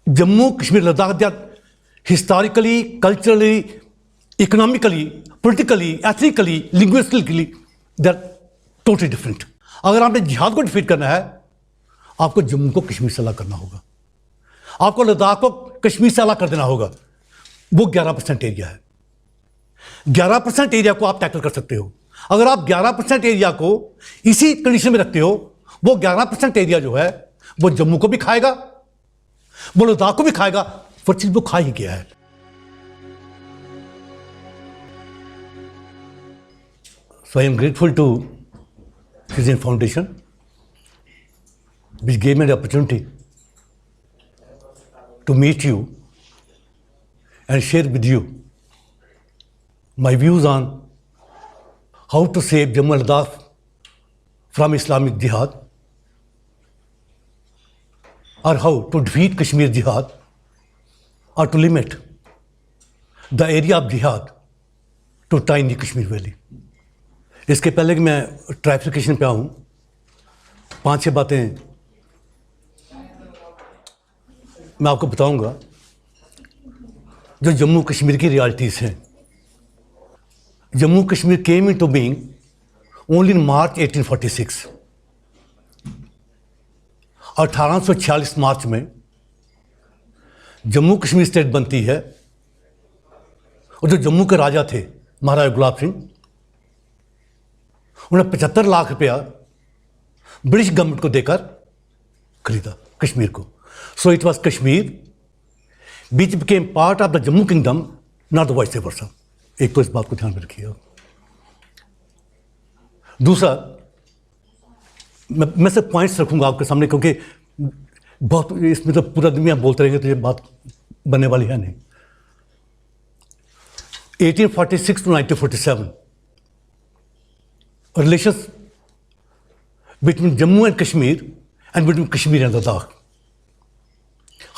Jammu, Kashmir, Ladakh, they are historically, culturally, economically, politically, ethnically, linguistically, they are totally different. अगर आपने जिहाद को defeat करना है, आपको जम्मू को कश्मीर से अलग करना होगा, आपको लद्दाख को कश्मीर से अलग कर देना होगा। वो 11% एरिया है। 11% एरिया को आप टैकल कर सकते हो। अगर आप 11% एरिया को इसी कंडीशन में रखते हो, वो 11% एरिया जो है वो जम्मू को भी खाएगा, वो लद्दाख को भी खाएगा, वो चीज वो खा ही गया है। So I am grateful to Citizen Foundation, which gave me the opportunity to meet you and share with you my views on how to save Jammu and Ladakh from Islamic Jihad, or how to defeat Kashmir Jihad, or to limit the area of Jihad to tiny Kashmir Valley. इसके पहले कि मैं ट्राइफिकेशन पे आऊँ, 5-6 बातें मैं आपको बताऊंगा जो जम्मू कश्मीर की रियलिटीज़ हैं। Jammu Kashmir came into being only in March 1846। 1846 मार्च में जम्मू कश्मीर स्टेट बनती है, और जो जम्मू के राजा थे महाराजा गुलाब सिंह, उन्होंने 75 लाख रुपया ब्रिटिश गवर्नमेंट को देकर खरीदा कश्मीर को। So it was Kashmir which became part of the Jammu kingdom, not the vice versa. एक तो इस बात को ध्यान में रखिएगा। दूसरा, मैं सिर्फ पॉइंट्स रखूंगा आपके सामने, क्योंकि बहुत इसमें तो पूरा दुनिया बोलते रहेंगे तो ये बात बनने वाली है नहीं। 1846 to 1947 relations between Jammu and Kashmir and between Kashmir and Ladakh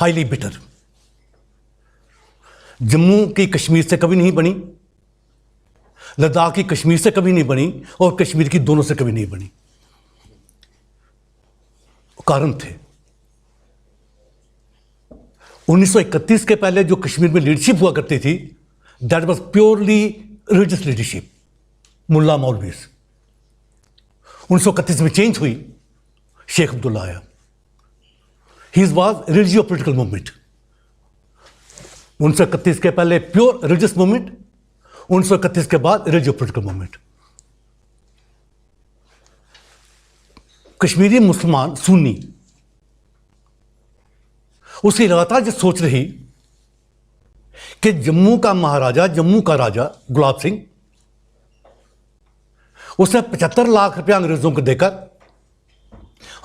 highly bitter. Jammu की कश्मीर से कभी नहीं बनी, लद्दाख की कश्मीर से कभी नहीं बनी, और कश्मीर की दोनों से कभी नहीं बनी। कारण थे 1931 के पहले जो कश्मीर में लीडरशिप हुआ करती थी, that was purely religious leadership, मुल्ला मौलवीज। 1931 में चेंज हुई, शेख अब्दुल्ला आया। His was religious political movement. 1931 के पहले प्योर रिलीजियस मूवमेंट, 1931 के बाद रिलीजियस पॉलिटिकल मूवमेंट। कश्मीरी मुसलमान सुन्नी, उसकी लगातार जो सोच रही कि जम्मू का महाराजा, जम्मू का राजा गुलाब सिंह, उसने 75 लाख रुपया अंग्रेजों को देकर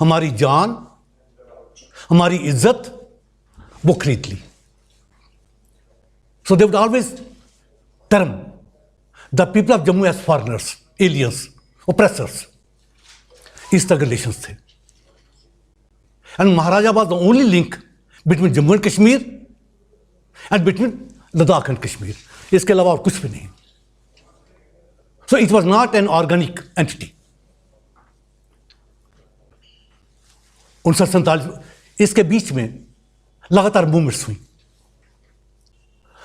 हमारी जान, हमारी इज्जत वो खरीद ली। So they would always term the people of Jammu as foreigners, aliens, oppressors. इस तरह के रिलेशंस थे। And Maharaja was the only link between Jammu and Kashmir and between Ladakh and Kashmir. इसके अलावा और कुछ भी नहीं। So it was not an organic entity. 1947 इसके बीच में लगातार मूवमेंट्स हुई।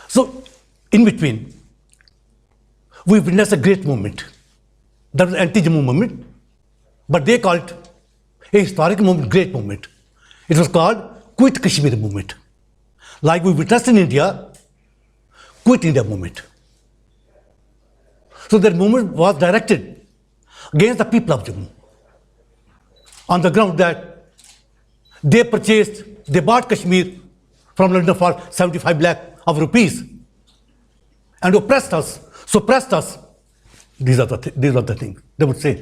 So in between we witnessed a great movement, that was anti-Jammu movement, but they called it a historic movement, great movement. It was called Quit Kashmir movement, like we witnessed in India, Quit India movement. So that movement was directed against the people of Jammu on the ground that they bought Kashmir from London for 75 lakh of rupees and oppressed us, suppressed us. These are the things they would say.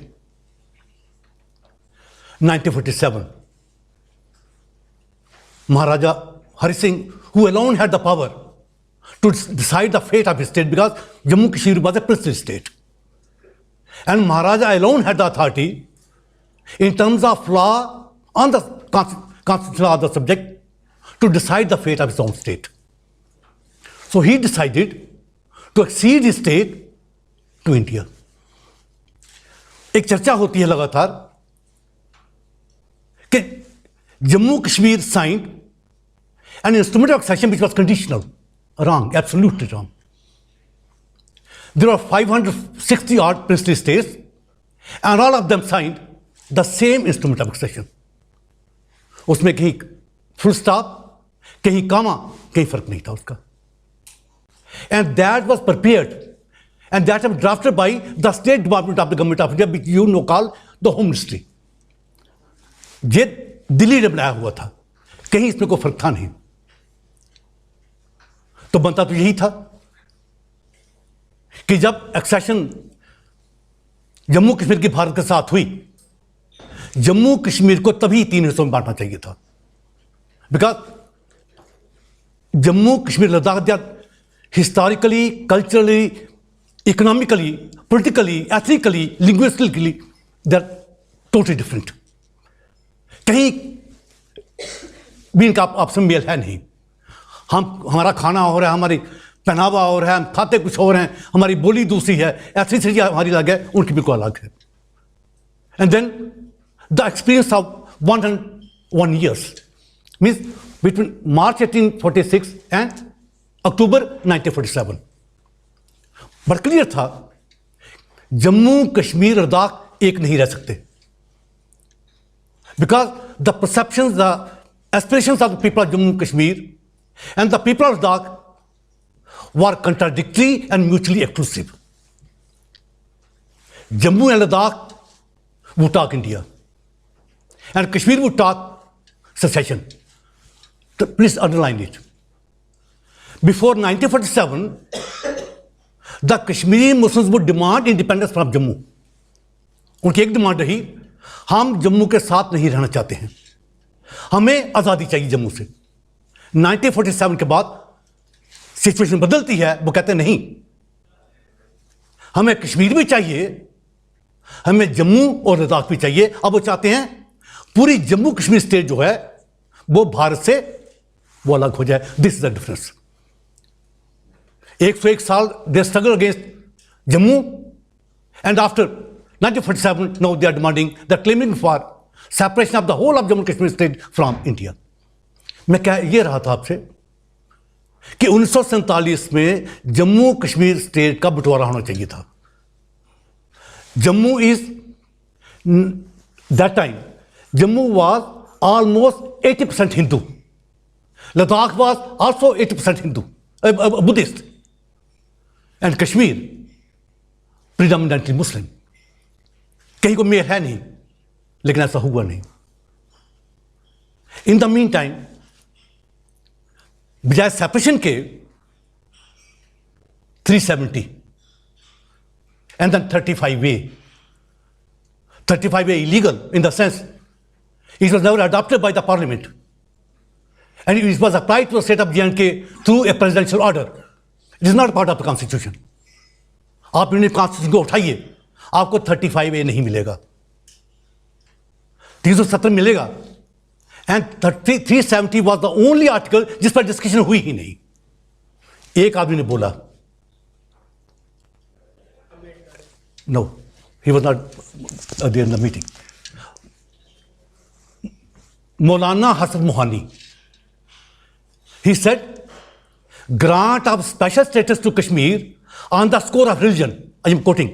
1947, Maharaja Hari Singh, who alone had the power to decide the fate of his state, because Jammu Kashmir was a princely state, and Maharaja alone had the authority in terms of law on the constitutional law of the subject to decide the fate of his own state. So he decided to accede his state to India. एक चर्चा होती है लगातार कि Jammu Kashmir signed an instrument of accession which was conditional. Wrong, absolutely wrong. There are 560 odd princely states, and all of them signed the same instrument of accession. उसमें कहीं full stop, कहीं comma, कहीं फर्क नहीं था उसका. And that was prepared, and that was drafted by the State Department of the Government of India, which you know called the Home Ministry. ये दिल्ली ने बनाया हुआ था, कहीं इसमें कोई फर्क था नहीं. तो बनता तो यही था कि जब एक्सेशन जम्मू कश्मीर की भारत के साथ हुई, जम्मू कश्मीर को तभी 3 हिस्सों में बांटना चाहिए था. Because Jammu Kashmir Ladakh historically, culturally, economically, politically, ethnically, linguistically they are totally different. कहीं भी इनका आपस में मेल है नहीं. हमारा खाना और है, हमारी पहनावा और है, हम खाते कुछ और हैं, हमारी बोली दूसरी है, एथनिसिटी हमारी अलग है, उनकी बिल्कुल अलग है. And then the experience of 101 years means between March 1846 and October 1947 बड़ा क्लियर था, जम्मू कश्मीर लद्दाख एक नहीं रह सकते. Because the perceptions, the aspirations of the people of Jammu Kashmir and the people of Ladakh were contradictory and mutually exclusive. Jammu and Ladakh would talk India, and Kashmir would talk secession. Please underline it. Before 1947, the Kashmiri Muslims would demand independence from Jammu. उनकी एक demand रही, हम जम्मू के साथ नहीं रहना चाहते हैं, हमें आज़ादी चाहिए जम्मू से. 1947 के बाद सिचुएशन बदलती है, वो कहते हैं नहीं, हमें कश्मीर भी चाहिए, हमें जम्मू और लद्दाख भी चाहिए. अब वो चाहते हैं पूरी जम्मू कश्मीर स्टेट जो है वो भारत से वो अलग हो जाए. This is the difference. 101 साल they struggle against Jammu, and after 1947 now they are demanding, they are claiming for separation of the whole of Jammu Kashmir state from India. मैं क्या ये रहा था आपसे कि 1947 में जम्मू कश्मीर स्टेट का बंटवारा होना चाहिए था. Jammu is that time Jammu was almost 80% Hindu, Ladakh was also 80% Hindu, Buddhist, and Kashmir predominantly Muslim. कहीं को मेल है नहीं, लेकिन ऐसा हुआ नहीं. इन द मीन टाइम बजाय सेपरेशन के 370 and then 35A. 35A illegal in the sense it was never adopted by the parliament, and it was applied to the state of J&K through a presidential order. It is not part of the constitution. आप Indian constitution को उठाइए, आपको 35A नहीं मिलेगा, 370 मिलेगा. And 370 was the only article जिस पर discussion हुई ही नहीं. एक आदमी ने बोला, no, he was not there in the meeting. Maulana Hasan Mohani, he said grant of special status to Kashmir on the score of religion. I am quoting,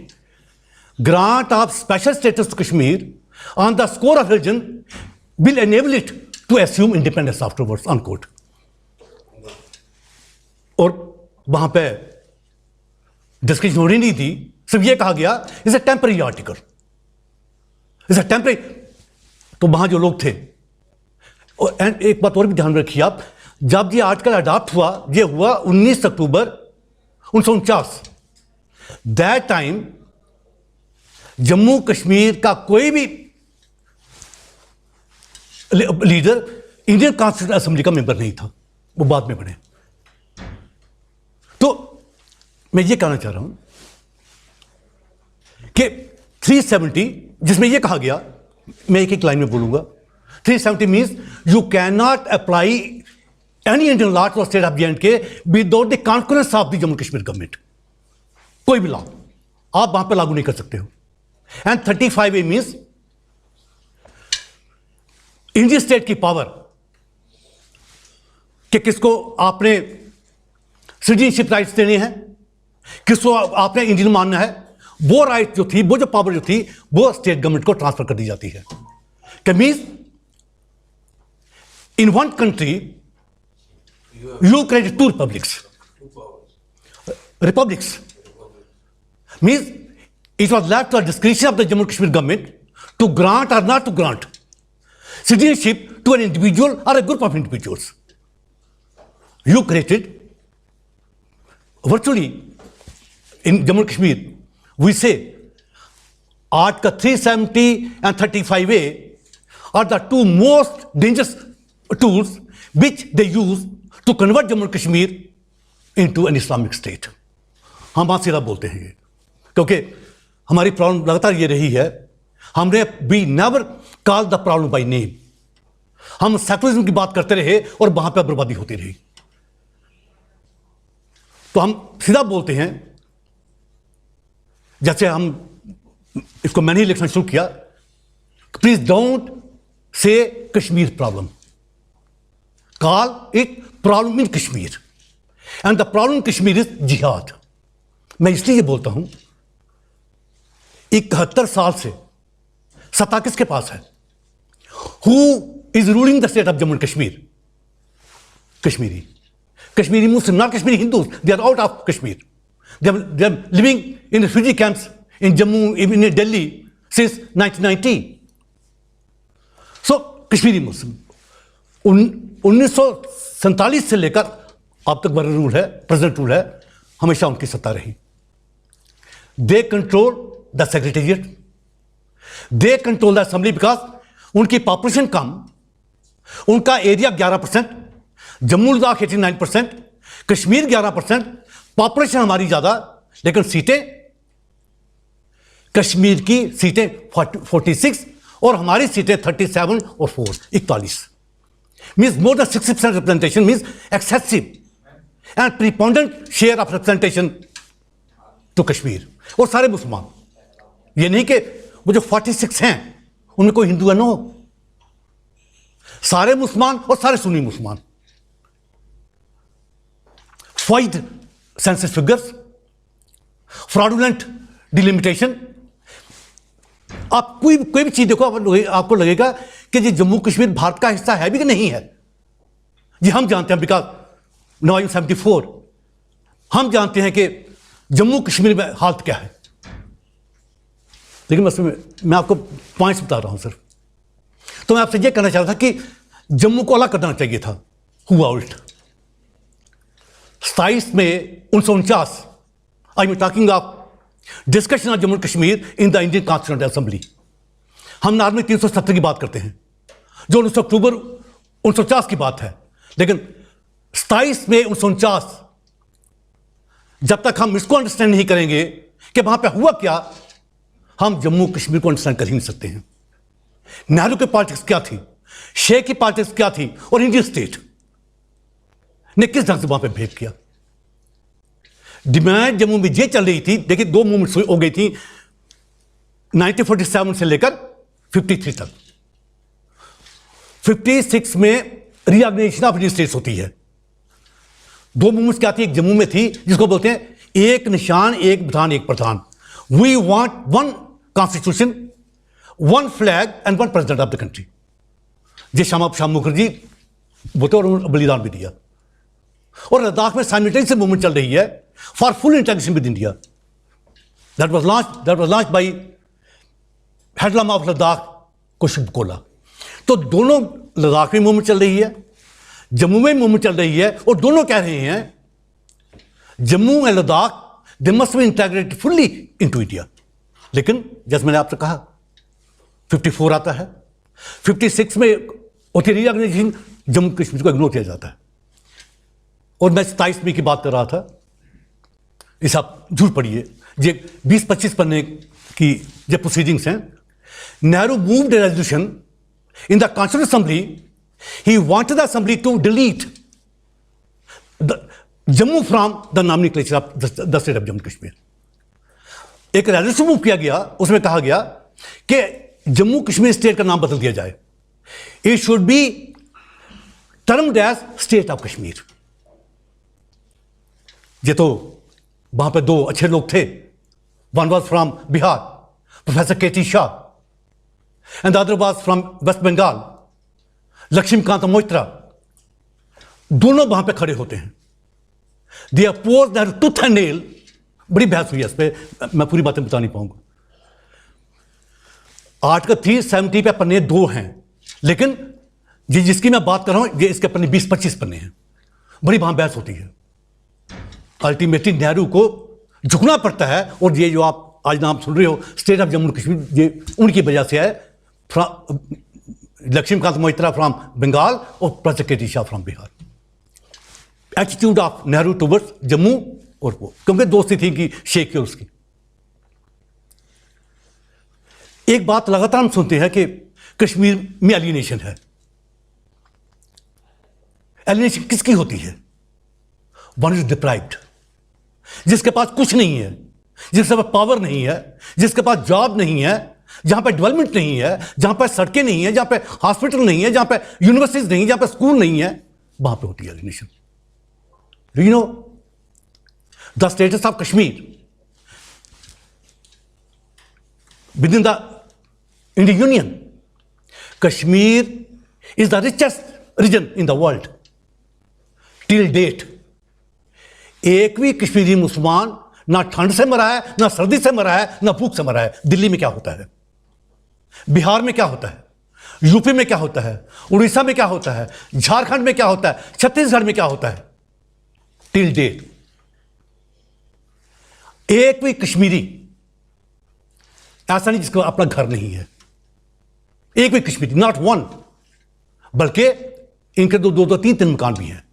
grant of special status to Kashmir on the score of religion will enable it to assume independence afterwards, unquote. और वहां पे discussion हो रही नहीं थी, सिर्फ ये कहा गया is a temporary article, is a temporary. तो वहां जो लोग थे, और एंड एक बात और भी ध्यान रखिए आप, जब ये आर्टिकल अडॉप्ट हुआ, ये हुआ 19 अक्टूबर 1949. दैट टाइम जम्मू कश्मीर का कोई भी लीडर इंडियन कॉन्स्टिट्यूशन असेंबली का मेंबर नहीं था, वो बाद में बने. तो मैं ये कहना चाह रहा हूं कि 370 जिसमें ये कहा गया, मैं एक लाइन में बोलूंगा, 370 means you can not apply any Indian law to state of J&K without the concurrence of the Jammu Kashmir government. कोई भी लॉ आप वहां पर लागू नहीं कर सकते हो. And 35A means Indian state की पावर कि किसको आपने सिटीजनशिप राइट्स देने हैं, किसको आपने इंडियन मानना है, वो राइट जो थी, वो जो पावर जो थी, वो स्टेट गवर्नमेंट को ट्रांसफर कर दी जाती है। कि means in one country you created two republics means it was left to the discretion of the Jammu and Kashmir government to grant or not to grant citizenship to an individual or a group of individuals. You created, virtually in Jammu and Kashmir, we say Article 370 and 35A are the two most dangerous tools which they use to convert Jammu and Kashmir into an Islamic state. हम बात सीधा बोलते हैं, क्योंकि हमारी problem लगातार ये रही है, हमने we never call the problem by name. हम सेकुलरिज्म की बात करते रहे और वहां पर बर्बादी होती रही। तो हम सीधा बोलते हैं, जैसे हम इसको मैंने ही लिखना शुरू किया, please don't say Kashmir problem, call it problem in Kashmir, and the problem in Kashmir is जिहाद। मैं इसलिए बोलता हूं, 71 साल से सत्ता किसके पास है? Who is ruling the state of Jammu and Kashmir? Kashmiri Muslim, not Kashmiri Hindus, they are out of Kashmir, they are living in refugee camps in Jammu, in Delhi since 1990। So Kashmiri Muslim 1947 से लेकर अब तक वर्ग रूल है, प्रेजेंट रूल है, हमेशा उनकी सत्ता रही। They control the secretariat, they control the assembly, because उनकी पॉपुलेशन कम, उनका एरिया 11%, जम्मू लद्दाख 89%, कश्मीर 11%, पॉपुलेशन हमारी ज्यादा, लेकिन सीटें, कश्मीर की सीटें 46 और हमारी सीटें 37 और 4 41, means more than 60% representation, means excessive and preponderant share of representation to Kashmir. और सारे मुसलमान, ये नहीं कि वो जो 46 हैं उनमें कोई हिंदू है, नो, सारे मुसलमान और सारे सुन्नी मुसलमान। Fight census figures, fraudulent delimitation, आप कोई भी चीज देखो, आपको लगेगा कि ये जम्मू कश्मीर भारत का हिस्सा है भी कि नहीं है। ये हम जानते हैं, बिकॉज 1974 हम जानते हैं कि जम्मू कश्मीर में हालत क्या है, लेकिन मैं आपको पॉइंट्स बता रहा हूं सिर्फ। तो मैं आपसे यह कहना चाहता था कि जम्मू को अलग करना चाहिए था, हुआ उल्ट। 27 मई 1949, I am talking of discussion of Jammu Kashmir in the Indian constituent assembly. हम नॉर्मली 370 की बात करते हैं, जो 19 अक्टूबर 1949 की बात है, लेकिन 27 मई 1949, जब तक हम इसको अंडरस्टैंड नहीं करेंगे कि वहां पे हुआ क्या, हम जम्मू कश्मीर को अंडरस्टैंड कर ही नहीं सकते हैं। नेहरू की पॉलिटिक्स क्या थी, शेख की पॉलिटिक्स क्या थी, और इंडियन स्टेट ने किस ढंग से वहां पे बिहेव किया। डिमांड जम्मू में ये चल रही थी, देखिए 2 मूवमेंट्स हो गई थी 1947 से लेकर 53 तक। 56 में रीऑर्गेनाइजेशन ऑफ इंडियन स्टेट्स होती है। 2 मूवमेंट्स क्या थी, एक जम्मू में थी जिसको बोलते हैं एक निशान, एक विधान, एक प्रधान। We want one constitution, one flag and one president of the country. जे श्यामा प्रसाद मुखर्जी बोलते और उन्होंने बलिदान भी दिया। और लद्दाख में साइमल्टेनियस मूवमेंट चल रही है for full integration with India. That was launched by head lama of Ladakh कुशब कोला। तो दोनों, लद्दाख में मूवमेंट चल रही है, जम्मू में मूवमेंट चल रही है, और दोनों कह रहे हैं Jammu and Ladakh they must be integrated fully into India. लेकिन जैसे मैंने आपसे कहा 54 आता है, 56 में होती रीऑर्गेनाइजेशन, जम्मू कश्मीर को इग्नोर किया जाता है। और मैं 27 मई की बात कर रहा था, इस आप झूठ पड़िए, ये 20-25 पन्ने की जो प्रोसीडिंग्स हैं। Nehru moved a resolution in the constituent assembly, he wanted the assembly to delete Jammu from the nomenclature of the state of Jammu Kashmir. एक रेजोल्यूशन मूव किया गया, उसमें कहा गया कि जम्मू कश्मीर स्टेट का नाम बदल दिया जाए। It should be termed as state of Kashmir. ये तो वहां पे दो अच्छे लोग थे. One was from Bihar, Professor K.T. Shah, and the other was from West Bengal, Lakshmikant Moitra. दोनों वहां पे खड़े होते हैं. They oppose that tooth and nail. बड़ी बहस हुई है इस पर, मैं पूरी बातें बता नहीं पाऊंगा. आर्टिकल 370 पे पन्ने 2 हैं, लेकिन जिसकी मैं बात कर रहा हूं ये इसके पन्ने 20-25 पन्ने हैं. बड़ी वहां बहस होती है. अल्टीमेटली नेहरू को झुकना पड़ता है. और ये जो आप आज नाम सुन रहे हो स्टेट ऑफ जम्मू कश्मीर, ये उनकी वजह से है. लक्ष्मीकांत मोइत्रा फ्रॉम बंगाल और professor K.T.. Shah from Bihar. Attitude of Nehru towards Jammu, और वो क्योंकि दोस्ती थी कि शेख की उसकी. एक बात लगातार हम सुनते हैं कि कश्मीर में एलिनेशन है. एलिनेशन किसकी होती है? One is deprived. जिसके पास कुछ नहीं है, जिसके पास पावर नहीं है, जिसके पास जॉब नहीं है, जहां पे डेवलपमेंट नहीं है, जहां पे सड़कें नहीं है, जहां पे हॉस्पिटल नहीं है, जहां पे यूनिवर्सिटीज नहीं है, जहां पे स्कूल नहीं है, वहां पे होती है alienation. Do you know the status of Kashmir within the Indian union? Kashmir is the richest region in the world till date. एक भी कश्मीरी मुसलमान ना ठंड से मरा है, ना सर्दी से मरा है, ना भूख से मरा है. दिल्ली में क्या होता है, बिहार में क्या होता है, यूपी में क्या होता है, उड़ीसा में क्या होता है, झारखंड में क्या होता है, छत्तीसगढ़ में क्या होता है, टिल डेट एक भी कश्मीरी ऐसा नहीं जिसका अपना घर नहीं है. एक भी कश्मीरी, नॉट वन. बल्कि इनके दो 3 मकान भी हैं.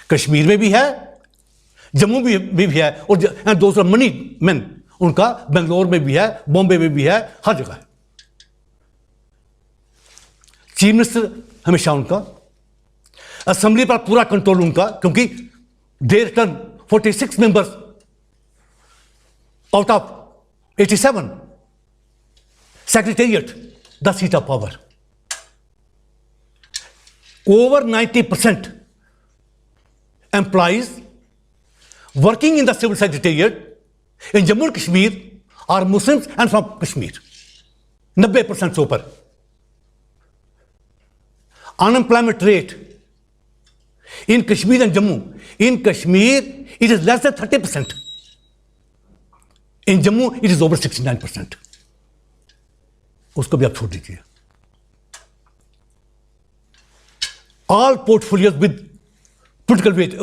कश्मीर में भी है, जम्मू में भी है, और दूसरा मनी मैन उनका बेंगलोर में भी है, बॉम्बे में भी है, हर जगह है. चीफ मिनिस्टर हमेशा उनका, असेंबली पर पूरा कंट्रोल उनका, क्योंकि they return 46 members out of 87. Secretariat, the seat of power. Over 90% employees working in the civil secretariat in Jammu and Kashmir are Muslims and from Kashmir. 90% से ऊपर. Unemployment rate in Kashmir and Jammu. In Kashmir, it is less than 30%. In Jammu, it is over 69%. उसको भी आप छोड़ दीजिए. All portfolios with political weight,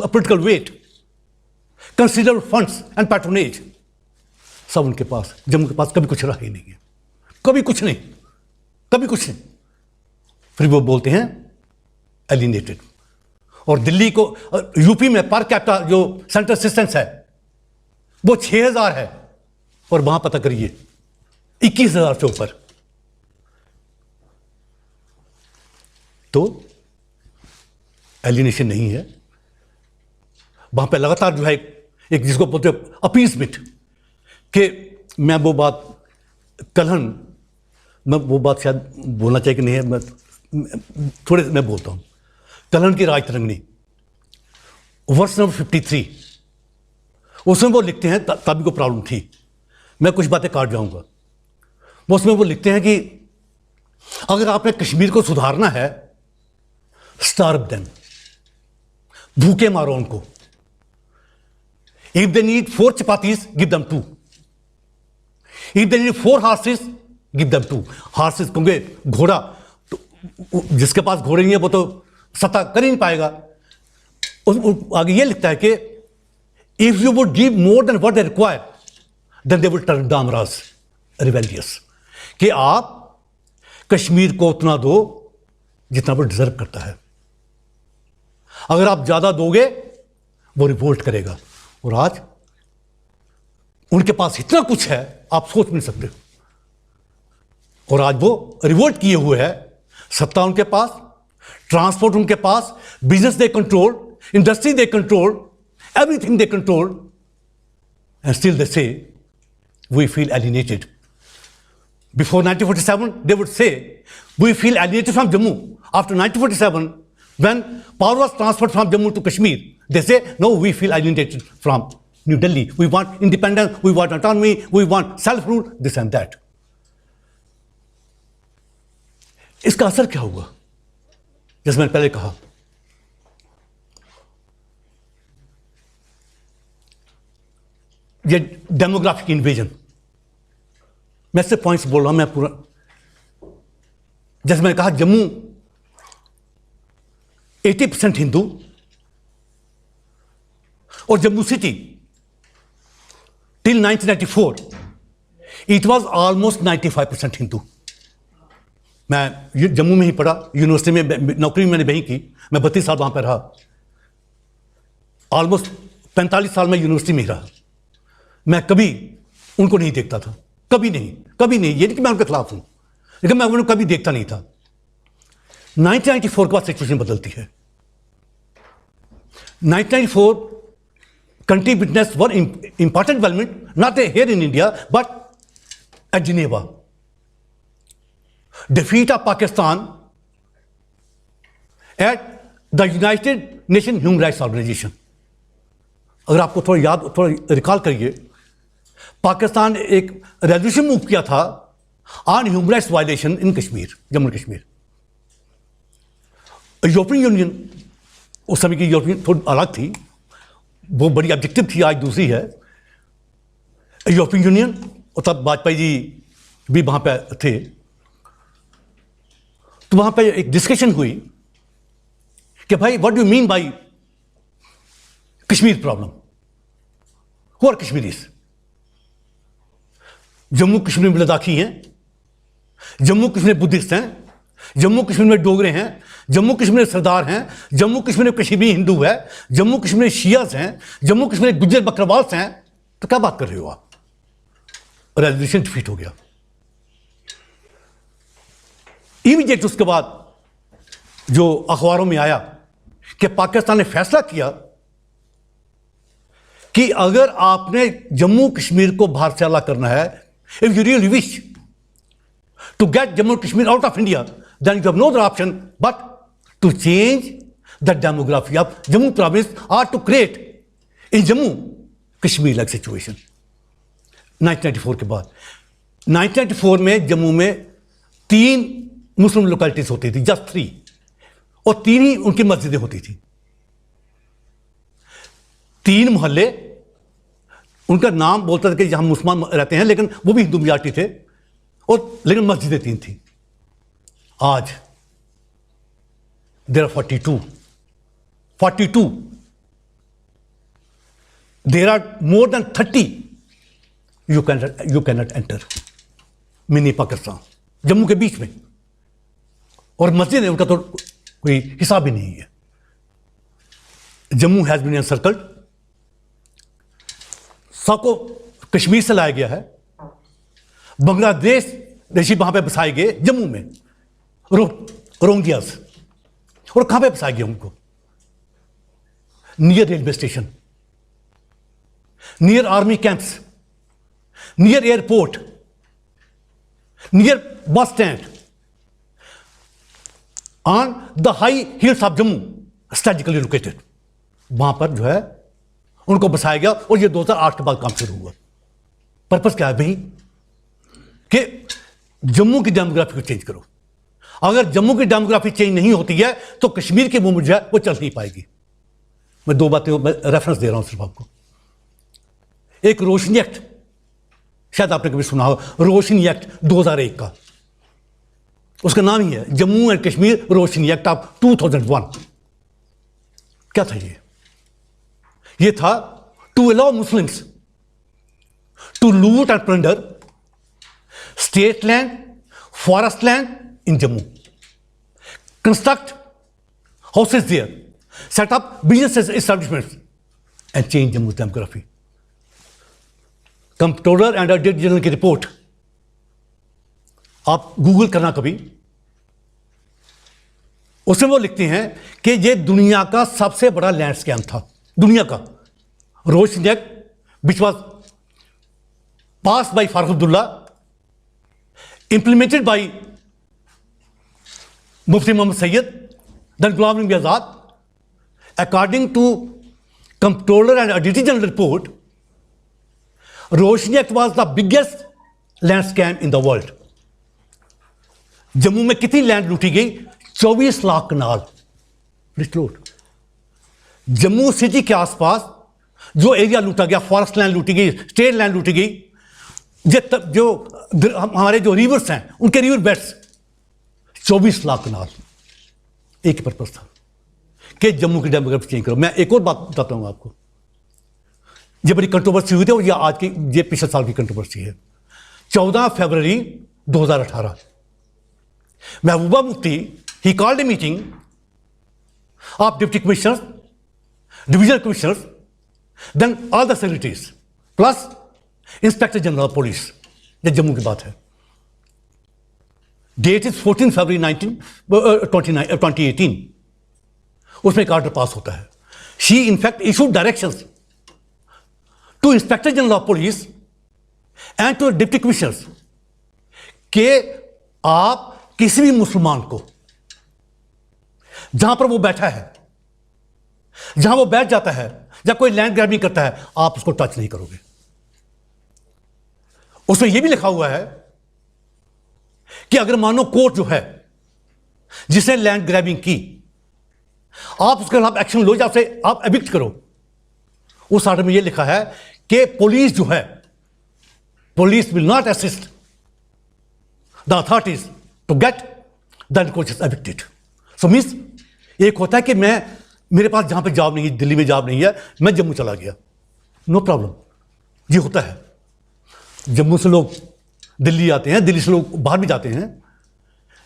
political weight, consider funds and patronage, सब उनके पास. जम्मू के पास कभी कुछ रहा ही नहीं है, कभी कुछ नहीं, कभी कुछ नहीं. फिर वो बोलते हैं एलिनेटेड. और दिल्ली को, यूपी में पर कैपिटा जो सेंट्रल असिस्टेंस है वो 6000 है, और वहां पता करिए 21,000 से ऊपर. तो एलिनेशन नहीं है वहां पे. लगातार जो है एक जिसको बोलते अपीसमेंट, कि मैं वो बात कलहन, मैं वो बात शायद बोलना चाहिए कि नहीं है, मैं थोड़े मैं बोलता हूं. कलहन की राज तरंगनी, वर्स नंबर 53, उसमें वो लिखते हैं, तभी को प्रॉब्लम थी, मैं कुछ बातें काट जाऊंगा. उसमें वो लिखते हैं कि अगर आपने कश्मीर को सुधारना है, स्टार्व देम, भूखे मारो उनको. If they need 4 chapatis, give them 2. If they need 4 horses, give them 2 horses. क्योंकि घोड़ा तो जिसके पास घोड़े नहीं है वो तो सत्ता कर ही नहीं पाएगा. आगे ये लिखता है कि if you would give more than what they require, then they will turn डामराज रिबेलियस. कि आप कश्मीर को उतना दो जितना वो डिजर्व करता है. अगर आप ज्यादा दोगे वो रिवोल्ट करेगा. और आज उनके पास इतना कुछ है आप सोच नहीं सकते. और आज वो रिवोल्ट किए हुए है. सत्ता उनके पास, ट्रांसपोर्ट उनके पास, business they control, industry they control, everything they control, and still they say we feel alienated. Before 1947, they would say, we feel alienated from Jammu. after 1947, when power was transferred from Jammu to Kashmir, they say, no, we feel alienated from New Delhi. We want independence, we want autonomy, we want self-rule, this and that. इसका असर क्या हुआ? जैसे मैंने पहले कहा, ये demographic invasion, मैं इससे पॉइंट्स बोल रहा हूं, मैं पूरा, जैसे मैंने कहा, जम्मू 80% हिंदू और Jammu city till 1994 it was almost 95% Hindu. मैं जम्मू में ही पढ़ा, यूनिवर्सिटी में नौकरी मैंने वहीं की, मैं 32 साल वहां पर रहा, ऑलमोस्ट 45 साल में यूनिवर्सिटी में ही रहा. मैं कभी उनको नहीं देखता था, कभी नहीं, कभी नहीं. ये नहीं कि मैं उनके खिलाफ हूं, लेकिन मैं उनको कभी देखता नहीं था. 1994 के बाद सिचुएशन बदलती है. 1994 country witnessed one important development, not here in India, but at Geneva. Defeat of Pakistan at the United Nations Human Rights Organization. अगर आपको थोड़ा याद, थोड़ा रिकॉल करिए, पाकिस्तान एक रेजोल्यूशन मूव किया था on human rights violation in Kashmir, Jammu Kashmir. European union, उस समय की यूरोपियन थोड़ी अलग थी, वो बड़ी ऑब्जेक्टिव थी, आज दूसरी है. यूरोपियन यूनियन, और तब वाजपेयी जी भी वहाँ पे थे, तो वहाँ पे एक डिस्कशन हुई कि भाई what do you mean by Kashmir problem, who are Kashmiris. Jammu Kashmir में लद्दाखी हैं, जम्मू कश्मीर में बुद्धिस्ट हैं, जम्मू कश्मीर में डोगरे हैं, जम्मू कश्मीर में सरदार हैं, जम्मू कश्मीर में कश्मीरी हिंदू है, जम्मू कश्मीर में शियाज हैं, जम्मू कश्मीर में गुज्जर बकरवाल हैं. तो क्या बात कर रहे हो आप? रेजोल्यूशन डिफीट हो गया. इमीडिएट उसके बाद जो अखबारों में आया कि पाकिस्तान ने फैसला किया कि अगर आपने जम्मू कश्मीर को बाहर से अलग करना है, if you really wish to get Jammu Kashmir out of India, then you have no other option but to change the demography of Jammu province or to create in Jammu Kashmir like situation. 1994 के बाद 1994 में जम्मू में 3 मुस्लिम localities होती थी, just 3, और 3 ही उनकी मस्जिदें होती थी. 3 मोहल्ले, उनका नाम बोलता था कि जहां मुसलमान रहते हैं, लेकिन वो भी हिंदू मेजॉरिटी थे, और लेकिन मस्जिदें 3 थी. आज there are 42. There are more than 30. You cannot enter mini Pakistan, Jammu के बीच में, और मस्जिद है उनका तो कोई हिसाब ही नहीं है. Jammu has been encircled. सबको कश्मीर से लाया गया है, बांग्लादेश देशी वहां पे बसाए गए जम्मू में, रोहिंग्यास, और कहां पे फंसा गया उनको? Near railway station, near army camps, near airport, near bus stand, on the high heels of Jammu, strategically located. वहां पर जो है उनको बसाया गया, और ये 2008 के बाद काम शुरू हुआ. पर्पस क्या है भाई? कि जम्मू की डेमोग्राफी को चेंज करो. अगर जम्मू की डेमोग्राफी चेंज नहीं होती है तो कश्मीर की मूवमेंट जो है वो चल नहीं पाएगी. मैं 2 बातें रेफरेंस दे रहा हूं सिर्फ आपको. एक रोशनी एक्ट, शायद आपने कभी सुना हो, रोशनी एक्ट 2001 का, उसका नाम ही है Jammu and Kashmir Roshni act of 2001. क्या था ये था to allow Muslims to loot and plunder state land, forest land in Jammu, construct houses there, set up business establishments, and change Jammu's demography. Comptroller and auditor general की report आप Google करना कभी, उसमें वो लिखते हैं कि ये दुनिया का सबसे बड़ा लैंड स्कैम था, दुनिया का. Roshni act which was pass by Farooq Abdullah, implemented by Mufti Muhammad Sayyid, then Ghulam Nabi Azad. According to Comptroller and Auditor General report, Roshni Act was the biggest land scam in the world. Jammu में कितनी land लूटी गई? 24 लाख कनाल डिस्ट्रोड। Jammu city के आसपास जो area लूटा गया, forest land लूटी गई, स्टेट लैंड लूटी गई, जो हमारे जो रिवर्स हैं उनके रिवर बेड्स 24 लाख कनाल। एक पर्पज था कि जम्मू की डेमोग्राफी चेंज करो। मैं एक और बात बताता हूँ आपको, ये बड़ी कंट्रोवर्सी हुई थी और ये आज की, ये पिछले साल की कंट्रोवर्सी है। 14 फरवरी 2018 Mehbooba Mufti he called a meeting of deputy commissioners, divisional commissioners, then all the secretaries plus inspector general of police. ये जम्मू की बात है। डेट इज 14 फरवरी 2018। उसमें एक ऑर्डर पास होता है। She in fact issued directions to inspector general of police and to deputy commissioners कि आप किसी भी मुसलमान को जहां पर वो बैठा है, जहां वो बैठ जाता है, या कोई लैंड ग्रैबिंग करता है, आप उसको टच नहीं करोगे। उसमें यह भी लिखा हुआ है कि अगर मानो कोर्ट जो है जिसने लैंड ग्रैबिंग की, आप उसके खिलाफ एक्शन लो या उसे आप एविक्ट करो। उस आर्डर में यह लिखा है कि पुलिस जो है, police will not assist the authorities to get the encroachers evicted. So means एक होता है कि मेरे पास जहां पे जॉब नहीं है, दिल्ली में जॉब नहीं है, मैं जम्मू चला गया, नो प्रॉब्लम। ये होता है। जम्मू से लोग दिल्ली आते हैं, दिल्ली से लोग बाहर भी जाते हैं,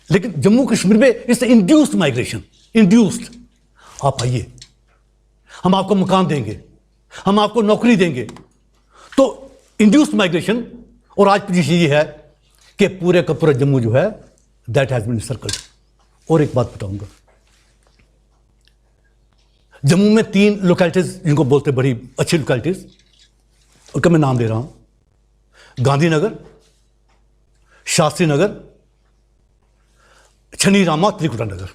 लेकिन जम्मू कश्मीर में इट्स इंड्यूस्ड माइग्रेशन। इंड्यूस्ड, आप आइए, हम आपको मकान देंगे, हम आपको नौकरी देंगे। तो इंड्यूस्ड माइग्रेशन। और आज पोजीशन ये है कि पूरे का पूरा जम्मू जो है दैट हैज बीन सर्कल्ड। और एक बात बताऊंगा, जम्मू में 3 लोकेलिटीज जिनको बोलते बड़ी अच्छी लोकेलिटीज, उनका मैं नाम ले रहा हूं। गांधीनगर, शास्त्री नगर, छनी रामा, त्रिकुटा नगर।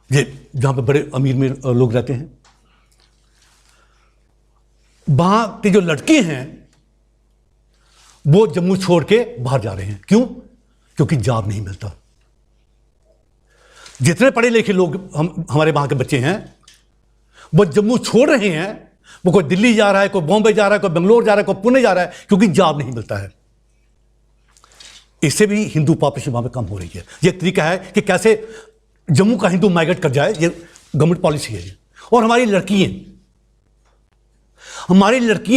ये जहां पे बड़े अमीर में लोग रहते हैं। वहां की जो लड़के हैं वो जम्मू छोड़ के बाहर जा रहे हैं। क्यों? क्योंकि जॉब नहीं मिलता। जितने पढ़े लिखे लोग हमारे वहां के बच्चे हैं वो जम्मू छोड़ रहे हैं। वो कोई दिल्ली जा रहा है, कोई बॉम्बे जा रहा है, कोई बेंगलोर जा रहा है, कोई पुणे जा रहा है, क्योंकि जॉब नहीं मिलता है। इससे भी हिंदू पॉपुलेशन वहां पे कम हो रही है। यह तरीका है कि कैसे जम्मू का हिंदू माइग्रेट कर जाए, ये गवर्नमेंट पॉलिसी है। और हमारी लड़कियां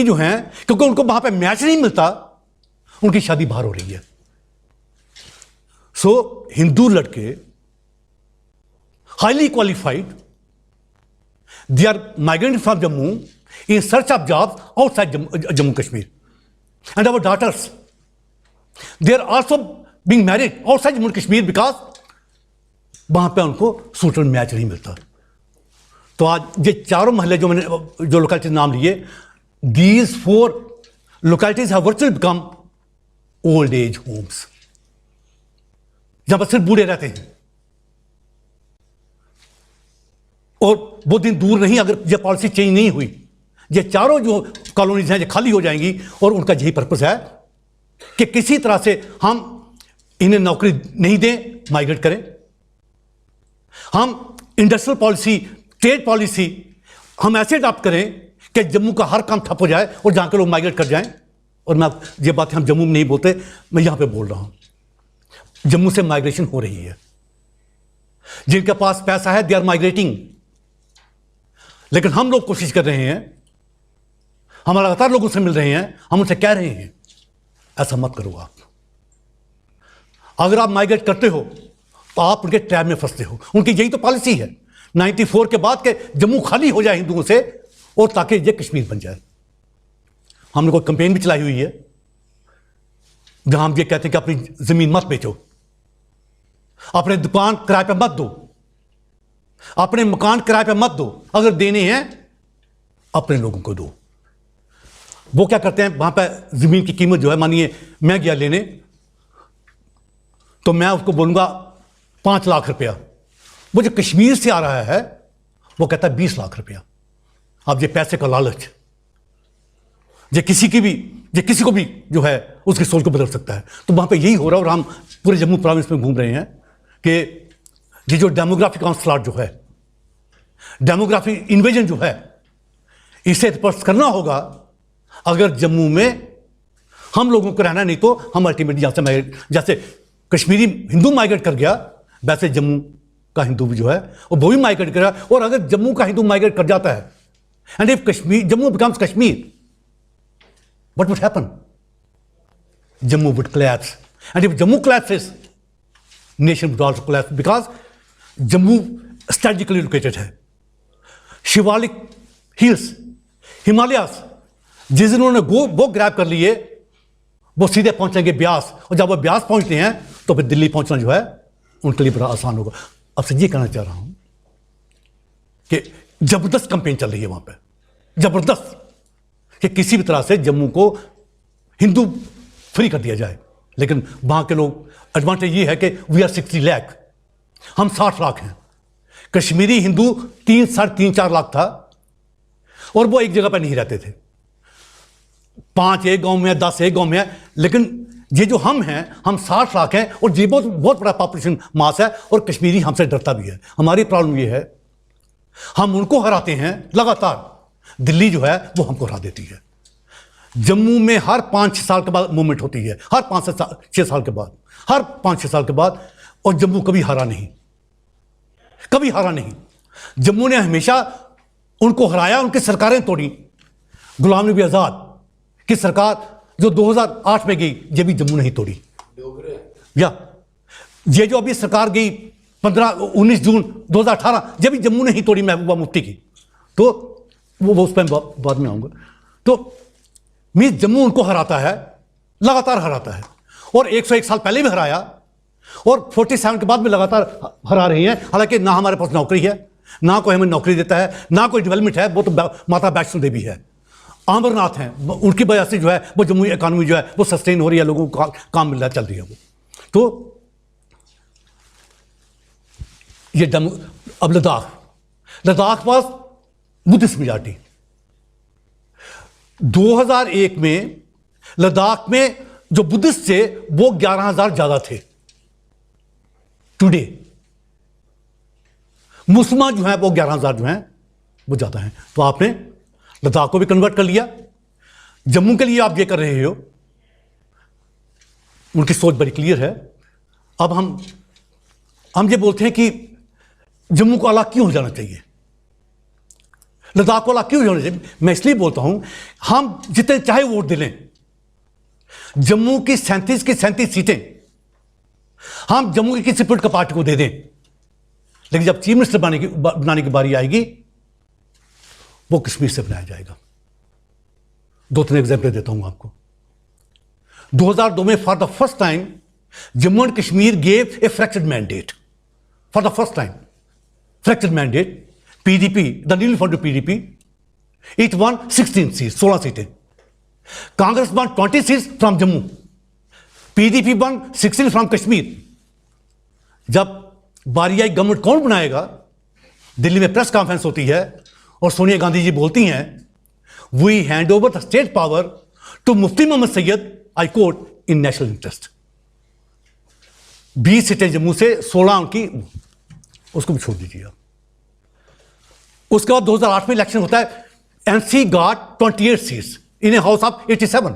जो हैं, क्योंकि उनको वहां पे मैच नहीं मिलता, उनकी शादी बाहर हो रही है। सो हिंदू लड़के highly qualified, they are migrating from Jammu in search of jobs outside Jammu Kashmir. And our daughters, they are also being married outside Jammu Kashmir because वहां पे उनको सूटेबल मैच नहीं मिलता। तो आज ये चारों महल्ले जो मैंने जो लोकेलिटीज नाम लिए, these 4 localities have virtually become old age homes, जहां पर सिर्फ बूढ़े रहते हैं। और वो दिन दूर नहीं, अगर ये पॉलिसी चेंज नहीं हुई, ये चारों जो कॉलोनीज हैं ये खाली हो जाएंगी। और उनका यही पर्पस है कि किसी तरह से हम इन्हें नौकरी नहीं दें, माइग्रेट करें। हम इंडस्ट्रियल पॉलिसी, ट्रेड पॉलिसी हम ऐसे अडॉप्ट करें कि जम्मू का हर काम ठप हो जाए और जहां के लोग माइग्रेट कर जाएं। और मैं ये बातें हम जम्मू में नहीं बोलते, मैं यहां पे बोल रहा हूं। जम्मू से माइग्रेशन हो रही है। जिनके पास पैसा है दे आर माइग्रेटिंग। लेकिन हम लोग कोशिश कर रहे हैं, हम लगातार लोगों से मिल रहे हैं, हम उनसे कह रहे हैं ऐसा मत करो। आप अगर आप माइग्रेट करते हो तो आप उनके ट्रैप में फंसते हो। उनकी यही तो पॉलिसी है 94 के बाद के जम्मू खाली हो जाए हिंदुओं से, और ताकि ये कश्मीर बन जाए। हमने कोई कैंपेन भी चलाई हुई है जहां हम ये कहते हैं कि अपनी जमीन मत बेचो, अपने दुकान किराए पे मत दो, अपने मकान किराए पे मत दो। अगर देने हैं अपने लोगों को दो। वो क्या करते हैं, वहां पे जमीन की कीमत जो है, मानिए मैं गया लेने तो मैं उसको बोलूँगा 5 लाख रुपया। वो जो कश्मीर से आ रहा है वो कहता है 20 लाख रुपया। अब ये पैसे का लालच ये किसी को भी जो है उसकी सोच को बदल सकता है। तो वहाँ पे यही हो रहा है और हम पूरे जम्मू प्रोविंस में घूम रहे हैं कि ये जो डेमोग्राफिक ऑनस्लॉट जो है, डेमोग्राफिक इन्वेजन जो है, इसे रिवर्स करना होगा। अगर जम्मू में हम लोगों को रहना नहीं तो हम अल्टीमेटली जैसे कश्मीरी हिंदू माइग्रेट कर गया वैसे जम्मू का हिंदू भी जो है वो भी माइग्रेट कर गया। और अगर जम्मू का हिंदू माइग्रेट कर जाता है and if Jammu becomes Kashmir, what would happen? Jammu would collapse. And if Jammu collapses, nation would also collapse because Jammu strategically located है। शिवालिक हिल्स, हिमालयास, जिस दिन उन्होंने वो ग्रैब कर लिए वो सीधे पहुंचेंगे ब्यास, और जब वो ब्यास पहुंचते हैं तो फिर दिल्ली पहुंचना जो है उनके लिए बड़ा आसान होगा। अब से ये कहना चाह रहा हूं कि जबरदस्त कैंपेन चल रही है वहां पे, जबरदस्त, कि किसी भी तरह से जम्मू को हिंदू फ्री कर दिया जाए। लेकिन वहां के लोग, एडवांटेज ये है कि वी आर 60 लाख, हम 60 लाख हैं। कश्मीरी हिंदू 3, 3.5, 4 लाख था और वो एक जगह पर नहीं रहते थे, 5 एक गांव में, 10 एक गांव में है। लेकिन ये जो हम हैं, हम 60 लाख हैं और ये बहुत बड़ा पॉपुलेशन मास है और कश्मीरी हमसे डरता भी है। हमारी प्रॉब्लम ये है हम उनको हराते हैं लगातार, दिल्ली जो है वो हमको हरा देती है। जम्मू में हर 5-6 साल के बाद मूवमेंट होती है, हर 5-6 साल के बाद, हर 5-6 साल के बाद, और जम्मू कभी हारा नहीं, कभी हारा नहीं। जम्मू ने हमेशा उनको हराया, उनकी सरकारें तोड़ी। गुलाम नबी आज़ाद की सरकार जो 2008 में गई ये भी जम्मू नहीं तोड़ी, या ये जो अभी सरकार गई 19 जून 2018 ये भी जम्मू नहीं तोड़ी, महबूबा मुफ्ती की। तो वो उस पर बाद में आऊंगा। तो मीन जम्मू उनको हराता है, लगातार हराता है, और 101 साल पहले भी हराया और 47 के बाद भी लगातार हरा रही हैं। हालांकि ना हमारे पास नौकरी है, ना कोई हमें नौकरी देता है, ना कोई डेवलपमेंट है। वो तो माता वैष्णो देवी है, अमरनाथ हैं, उनकी वजह से जो है वो जम्मू इकॉनमी जो है वो सस्टेन हो रही है, लोगों को काम मिल रहा है, चल रही है वो। तो ये अब लद्दाख पास बुद्धिस्ट मेजॉरिटी। 2001 में लद्दाख में जो बुद्धिस्ट थे वो 11,000 ज्यादा थे। टुडे मुसलमान जो है वो 11,000 जो है वो ज्यादा हैं। तो आपने लद्दाख को भी कन्वर्ट कर लिया, जम्मू के लिए आप ये कर रहे हो। उनकी सोच बड़ी क्लियर है। अब हम ये बोलते हैं कि जम्मू को अलग क्यों हो जाना चाहिए, लद्दाख को अलग क्यों होना चाहिए। मैं इसलिए बोलता हूं हम जितने चाहे वोट दे लें, जम्मू की 37 सीटें हम जम्मू की किसी पोलिटिकल पार्टी को दे दें, लेकिन जब चीफ मिनिस्टर बनाने की बारी आएगी वो कश्मीर से बनाया जाएगा। 2-3 एग्जाम्पल देता हूं आपको। 2002 में for the first time Jammu and Kashmir gave a fractured mandate, for the first time fractured mandate. PDP, the newly funded PDP, it won 16 seats, 16 सीटें। Congress won 20 seats from Jammu, PDP won 16 from Kashmir. जब बारी आई गवर्नमेंट कौन बनाएगा, दिल्ली में प्रेस कॉन्फ्रेंस होती है और सोनिया गांधी जी बोलती हैं we hand over the state power to Mufti Mohammad Sayeed, I quote, in national interest. 20 सीटें जम्मू से, 16 उनकी, उसको भी छोड़ दीजिए आप। उसके बाद 2008 में इलेक्शन होता है, NC got 28 seats in a house of 87।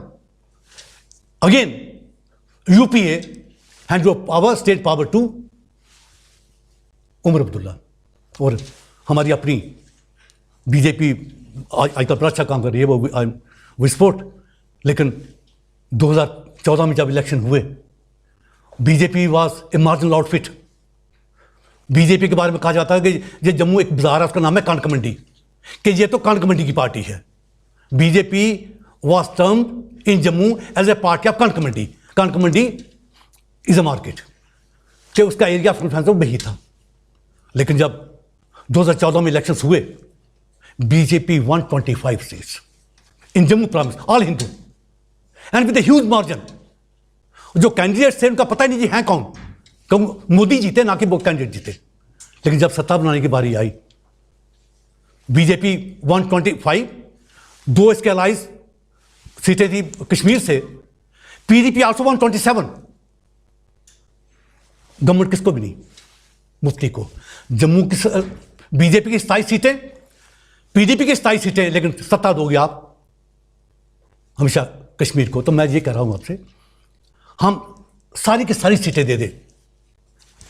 Again UPA hand over power, state power to Omar Abdullah. और हमारी अपनी बीजेपी आजकल बड़ा अच्छा काम कर रही है, वो सपोर्ट। लेकिन 2014 में जब इलेक्शन हुए, BJP was a marginal outfit. BJP के बारे में कहा जाता है कि ये जम्मू एक बाजार है, उसका नाम है कनक मंडी, कि ये तो कनक मंडी की पार्टी है। BJP was termed in Jammu as a party of Kanak Mandi. Kanak Mandi is a market, कि उसका एरिया ऑफ इन्फ्लुएंस वही था। लेकिन जब 2014 में इलेक्शंस हुए, BJP 125 seats in Jammu province, all Hindu, and with a huge margin. जो कैंडिडेट्स थे उनका पता ही नहीं जी हैं कौन, क्योंकि मोदी जीते ना कि वो कैंडिडेट जीते। लेकिन जब सत्ता बनाने की बारी आई, बीजेपी 125, 2 इसके अलाइज सीटें थी कश्मीर से, पीडीपी आल्सो 127, गवर्नमेंट किसको भी नहीं, मुफ्ती को। जम्मू की बीजेपी की 27 सीटें, पीडीपी की 27 सीटें, लेकिन सत्ता दोगे आप हमेशा कश्मीर को। तो मैं ये कह रहा हूं आपसे, हम सारी की सारी सीटें दे दें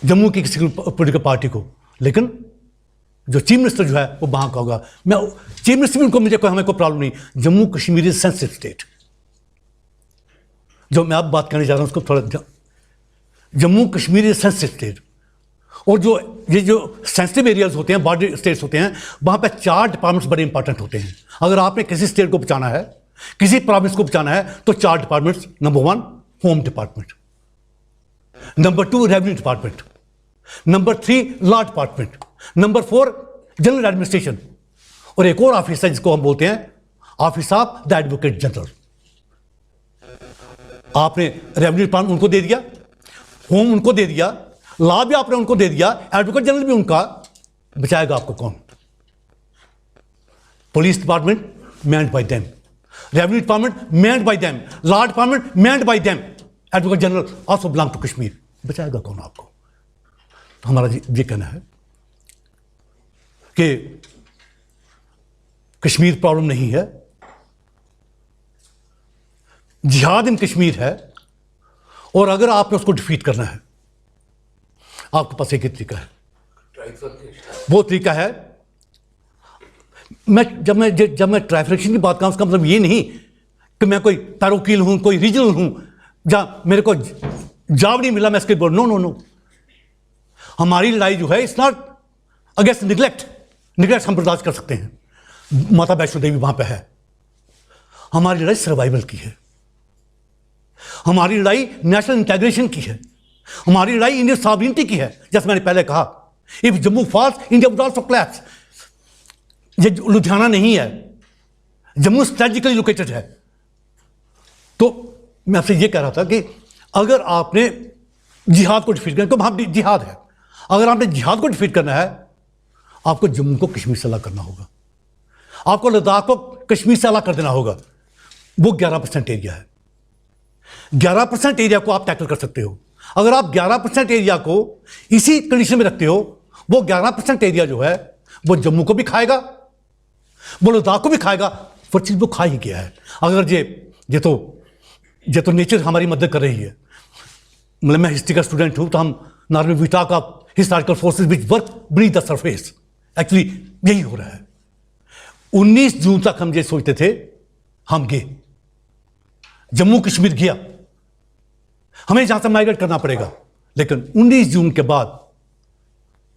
जम्मू की किसी पॉलिटिकल पार्टी को, लेकिन जो चीफ मिनिस्टर जो है वो वहां का होगा। मैं चीफ मिनिस्टर भी उनको, मुझे कोई, हमें कोई प्रॉब्लम नहीं। Jammu Kashmir is sensitive state. जो मैं अब बात करने जा रहा हूं उसको थोड़ा, Jammu Kashmir is sensitive state. और जो ये जो सेंसिटिव एरियाज होते हैं, बॉर्डर स्टेट्स होते हैं, वहां पे 4 डिपार्टमेंट्स बड़े इंपॉर्टेंट होते हैं। अगर आपने किसी स्टेट को बचाना है, किसी प्रोविंस को बचाना है, तो 4 departments. Number 1 home department, number 2 revenue department, number 3 law department, number 4 general administration, और एक और ऑफिस है जिसको हम बोलते हैं office of the advocate general. आपने रेवेन्यू डिपार्टमेंट उनको दे दिया, होम उनको दे दिया, लॉ भी आपने उनको दे दिया, एडवोकेट जनरल भी उनका, बचाएगा आपको कौन? Police department manned by them, revenue department manned by them, law department manned by them, advocate general also belong to Kashmir. बचाएगा कौन आपको? तो हमारा ये कहना है कि कश्मीर प्रॉब्लम नहीं है, जिहाद इन कश्मीर है। और अगर आपने उसको डिफीट करना है, आपके पास एक ही तरीका है, वो तरीका है, जब मैं ट्राइफेक्शन की बात करूं, उसका मतलब ये नहीं कि मैं कोई पैरोकील हूं, कोई रीजनल हूं, जहां मेरे को जॉब नहीं मिला मैं इसके बोल, नो नो नो। हमारी लड़ाई जो है, इट्स नॉट अगेंस्ट निगलेक्ट हम बर्दाश्त कर सकते हैं, माता वैष्णो देवी वहां पे है। हमारी लड़ाई सर्वाइवल की है, हमारी लड़ाई नेशनल इंटीग्रेशन की है, हमारी लड़ाई इंडियन सॉवरेनिटी की है। जैसे मैंने पहले कहा, if Jammu falls, India would also collapse. ये लुधियाना नहीं है, जम्मू स्ट्रेटेजिकली लोकेटेड है। तो मैं आपसे ये कह रहा था कि अगर आपने जिहाद को डिफीट करना, तो वहां जिहाद है, अगर आपने जिहाद को डिफीट करना है, आपको जम्मू को कश्मीर से अलग करना होगा, आपको लद्दाख को कश्मीर से अलग कर देना होगा। वो 11% एरिया है, 11% एरिया को आप टैकल कर सकते हो। अगर आप 11% एरिया को इसी कंडीशन में रखते हो, वो 11% एरिया जो है वो जम्मू को भी खाएगा, वो लद्दाख को भी खाएगा, वो चीज वो खा ही गया है। अगर ये तो नेचर हमारी मदद कर रही है। मतलब मैं हिस्ट्री का स्टूडेंट हूं, तो हम normally we talk of historical forces which work beneath the surface. Actually यही हो रहा है। 19 जून तक हम ये सोचते थे, हम गए, जम्मू कश्मीर गया, हमें जहां से माइग्रेट करना पड़ेगा। लेकिन 19 जून के बाद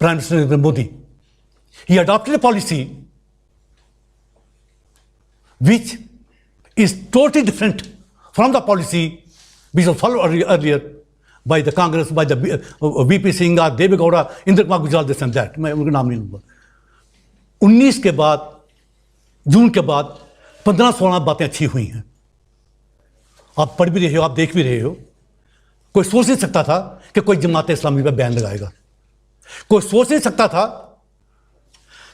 prime minister Narendra Modi he adopted a policy which is totally different from the policy which was followed earlier by the Congress, by the VP Singh, Deve Gowda, Indra Kumar Gujral, this and that. मैं उनका नाम नहीं लूंगा। 19 के बाद, जून के बाद 15-16 बातें अच्छी हुई हैं। आप पढ़ भी रहे हो, आप देख भी रहे हो। कोई सोच नहीं सकता था कि कोई जमात इस्लामी पर बैन लगाएगा, कोई सोच नहीं सकता था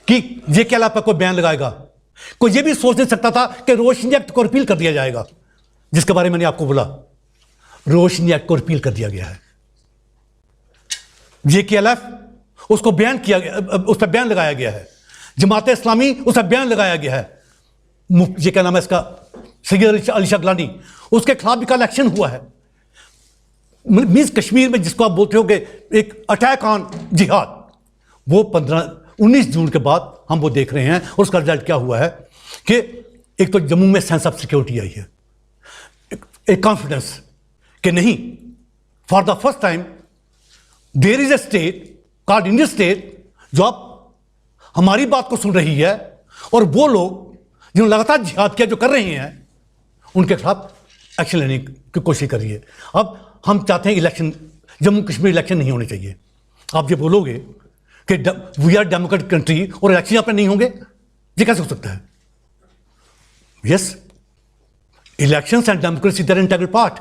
कि ये क्या पर कोई बैन लगाएगा, कोई ये भी सोच नहीं सकता था कि रोशनी एक्ट को रिपील कर दिया जाएगा, जिसके बारे में मैंने आपको बोला। रोशनी एक्ट को रिपील कर दिया गया है। JKLF उसको बैन किया गया, उस पर बैन लगाया गया है। जमात इस्लामी उस पर बैन लगाया गया है। ये क्या नाम है इसका, सैयद अली शाह गिलानी, उसके खिलाफ भी कल एक्शन हुआ है। मीन्स कश्मीर में जिसको आप बोलते हो कि एक अटैक ऑन जिहाद, वो 19 जून के बाद हम वो देख रहे हैं। और उसका रिजल्ट क्या हुआ है कि एक तो जम्मू में सेंस ऑफ सिक्योरिटी आई है, एक कॉन्फिडेंस कि नहीं, for the first time there is a state called Indian state जो अब हमारी बात को सुन रही है। और वो लोग जिन्होंने लगातार जिहाद किया, जो कर रहे हैं, उनके खिलाफ एक्शन लेने की कोशिश कर रही है। अब हम चाहते हैं इलेक्शन, जम्मू कश्मीर इलेक्शन नहीं होने चाहिए। आप ये बोलोगे कि वी आर डेमोक्रेटिक कंट्री और इलेक्शन यहां पर नहीं होंगे, ये कैसे हो सकता है? Yes, elections and democracy they are integral part.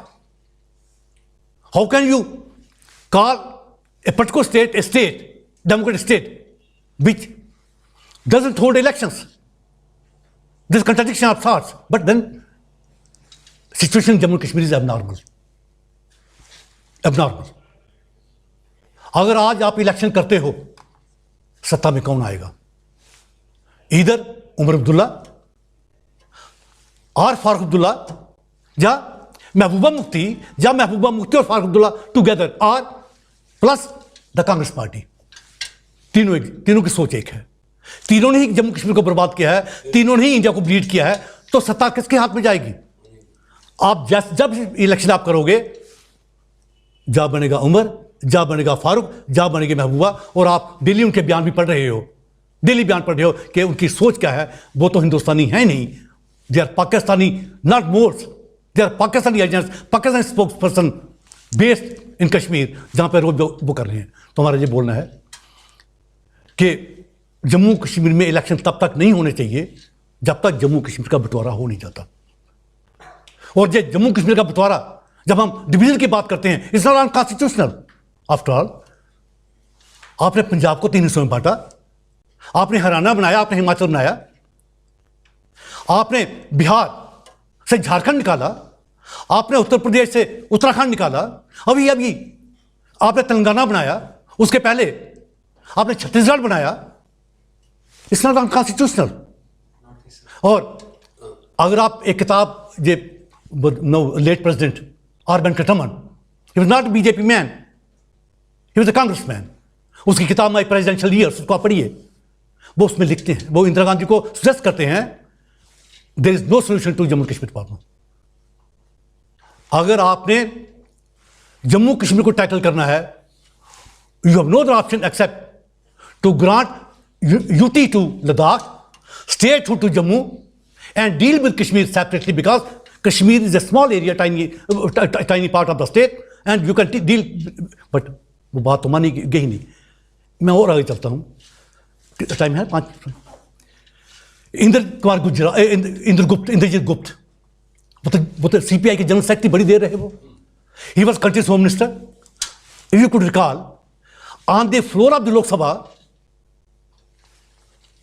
How can you call a particular state, democratic state, which doesn't hold elections. There's contradiction of thoughts, but then situation in Jammu and Kashmir is abnormal. अगर आज आप election करते हो, सत्ता में कौन आएगा? इधर उमर अब्दुल्ला और फारूक अब्दुल्ला, या महबूबा मुफ्ती और फारूक अब्दुल्ला टुगेदर, और प्लस द कांग्रेस पार्टी. तीनों की सोच एक है. तीनों ने ही जम्मू कश्मीर को बर्बाद किया है, तीनों ने ही इंडिया को ब्लीड किया है. तो सत्ता किसके हाथ में जाएगी? आप जब इलेक्शन आप करोगे, जा बनेगा उमर, जा बनेगा फारूक, जा बनेगी महबूबा, और आप डेली उनके बयान भी पढ़ रहे हो, कि उनकी सोच क्या है. वो तो हिंदुस्तानी है नहीं, they are Pakistani, not mores, they are Pakistani agents, Pakistani spokesperson based in Kashmir, जहां पर रोज वो कर रहे हैं. तो हमारा ये बोलना है कि जम्मू कश्मीर में इलेक्शन तब तक नहीं होने चाहिए जब तक जम्मू कश्मीर का बंटवारा हो नहीं जाता. और ये जम्मू कश्मीर का बंटवारा, जब हम डिवीजन की बात करते हैं, it's not unconstitutional. After all, आपने पंजाब को 3 हिस्सों में बांटा, आपने हरियाणा बनाया, आपने हिमाचल बनाया, आपने बिहार से झारखंड निकाला, आपने उत्तर प्रदेश से उत्तराखंड निकाला, अभी आपने तेलंगाना बनाया, उसके पहले आपने छत्तीसगढ़ बनाया. It's not unconstitutional. और अगर आप एक किताब, ये late president R Venkataraman, he was not BJP man, he was a Congress man. उसकी किताब माई प्रेसिडेंशियल ईयर्स, उसको आप पढ़िए. वो उसमें लिखते हैं, वो इंदिरा गांधी को सजेस्ट करते हैं, there is no solution to Jammu Kashmir problem. अगर आपने जम्मू कश्मीर को टैकल करना है, you have no other option except to grant UT to Ladakh, statehood to Jammu, and deal with Kashmir separately, because Kashmir is a small area, tiny part of the state, and you can deal. But वो बात तो मानी गई नहीं. मैं और आगे चलता हूं, टाइम है 5 मिनट. इंद्रजीत गुप्त, वो तो सीपीआई के जनरल सेक्रेटरी बड़ी देर रहे. वो he was country's home minister. If you could recall, on the floor of the Lok Sabha,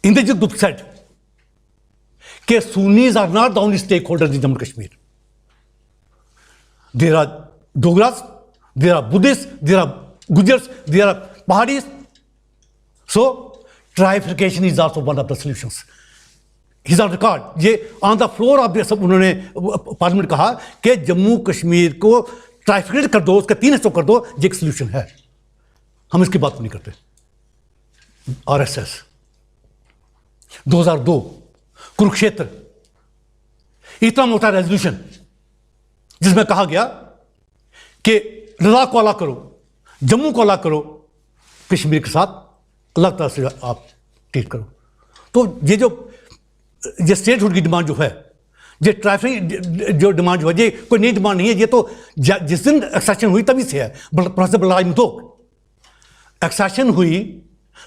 Indrajit Gupta said कि Sunnis are not the only stakeholders in Jammu and Kashmir. There are Dogras, there are Buddhists, there are Gujars, there are Pahadis. So tribalification is also one of the solutions. He's on record. ये on the floor of सब उन्होंने parliament कहा कि जम्मू कश्मीर को ट्राइफिकेट कर दो, उसके 3 हिस्सों कर दो, ये एक सोल्यूशन है. हम इसकी बात नहीं करते. आरएसएस 2002 कुरुक्षेत्र, इतना मोटा रेजोल्यूशन जिसमें कहा गया कि लद्दाख को अलग करो, जम्मू को अलग करो, कश्मीर के साथ अलग तरह से आप ट्रीट करो. तो ये स्टेटहुड की डिमांड जो है, ये ट्राइफिक जो डिमांड जो है, ये कोई नई डिमांड नहीं है. ये तो जिस दिन एक्सेशन हुई तभी से है. प्रोफेसर बलराज मधोक, एक्सेशन हुई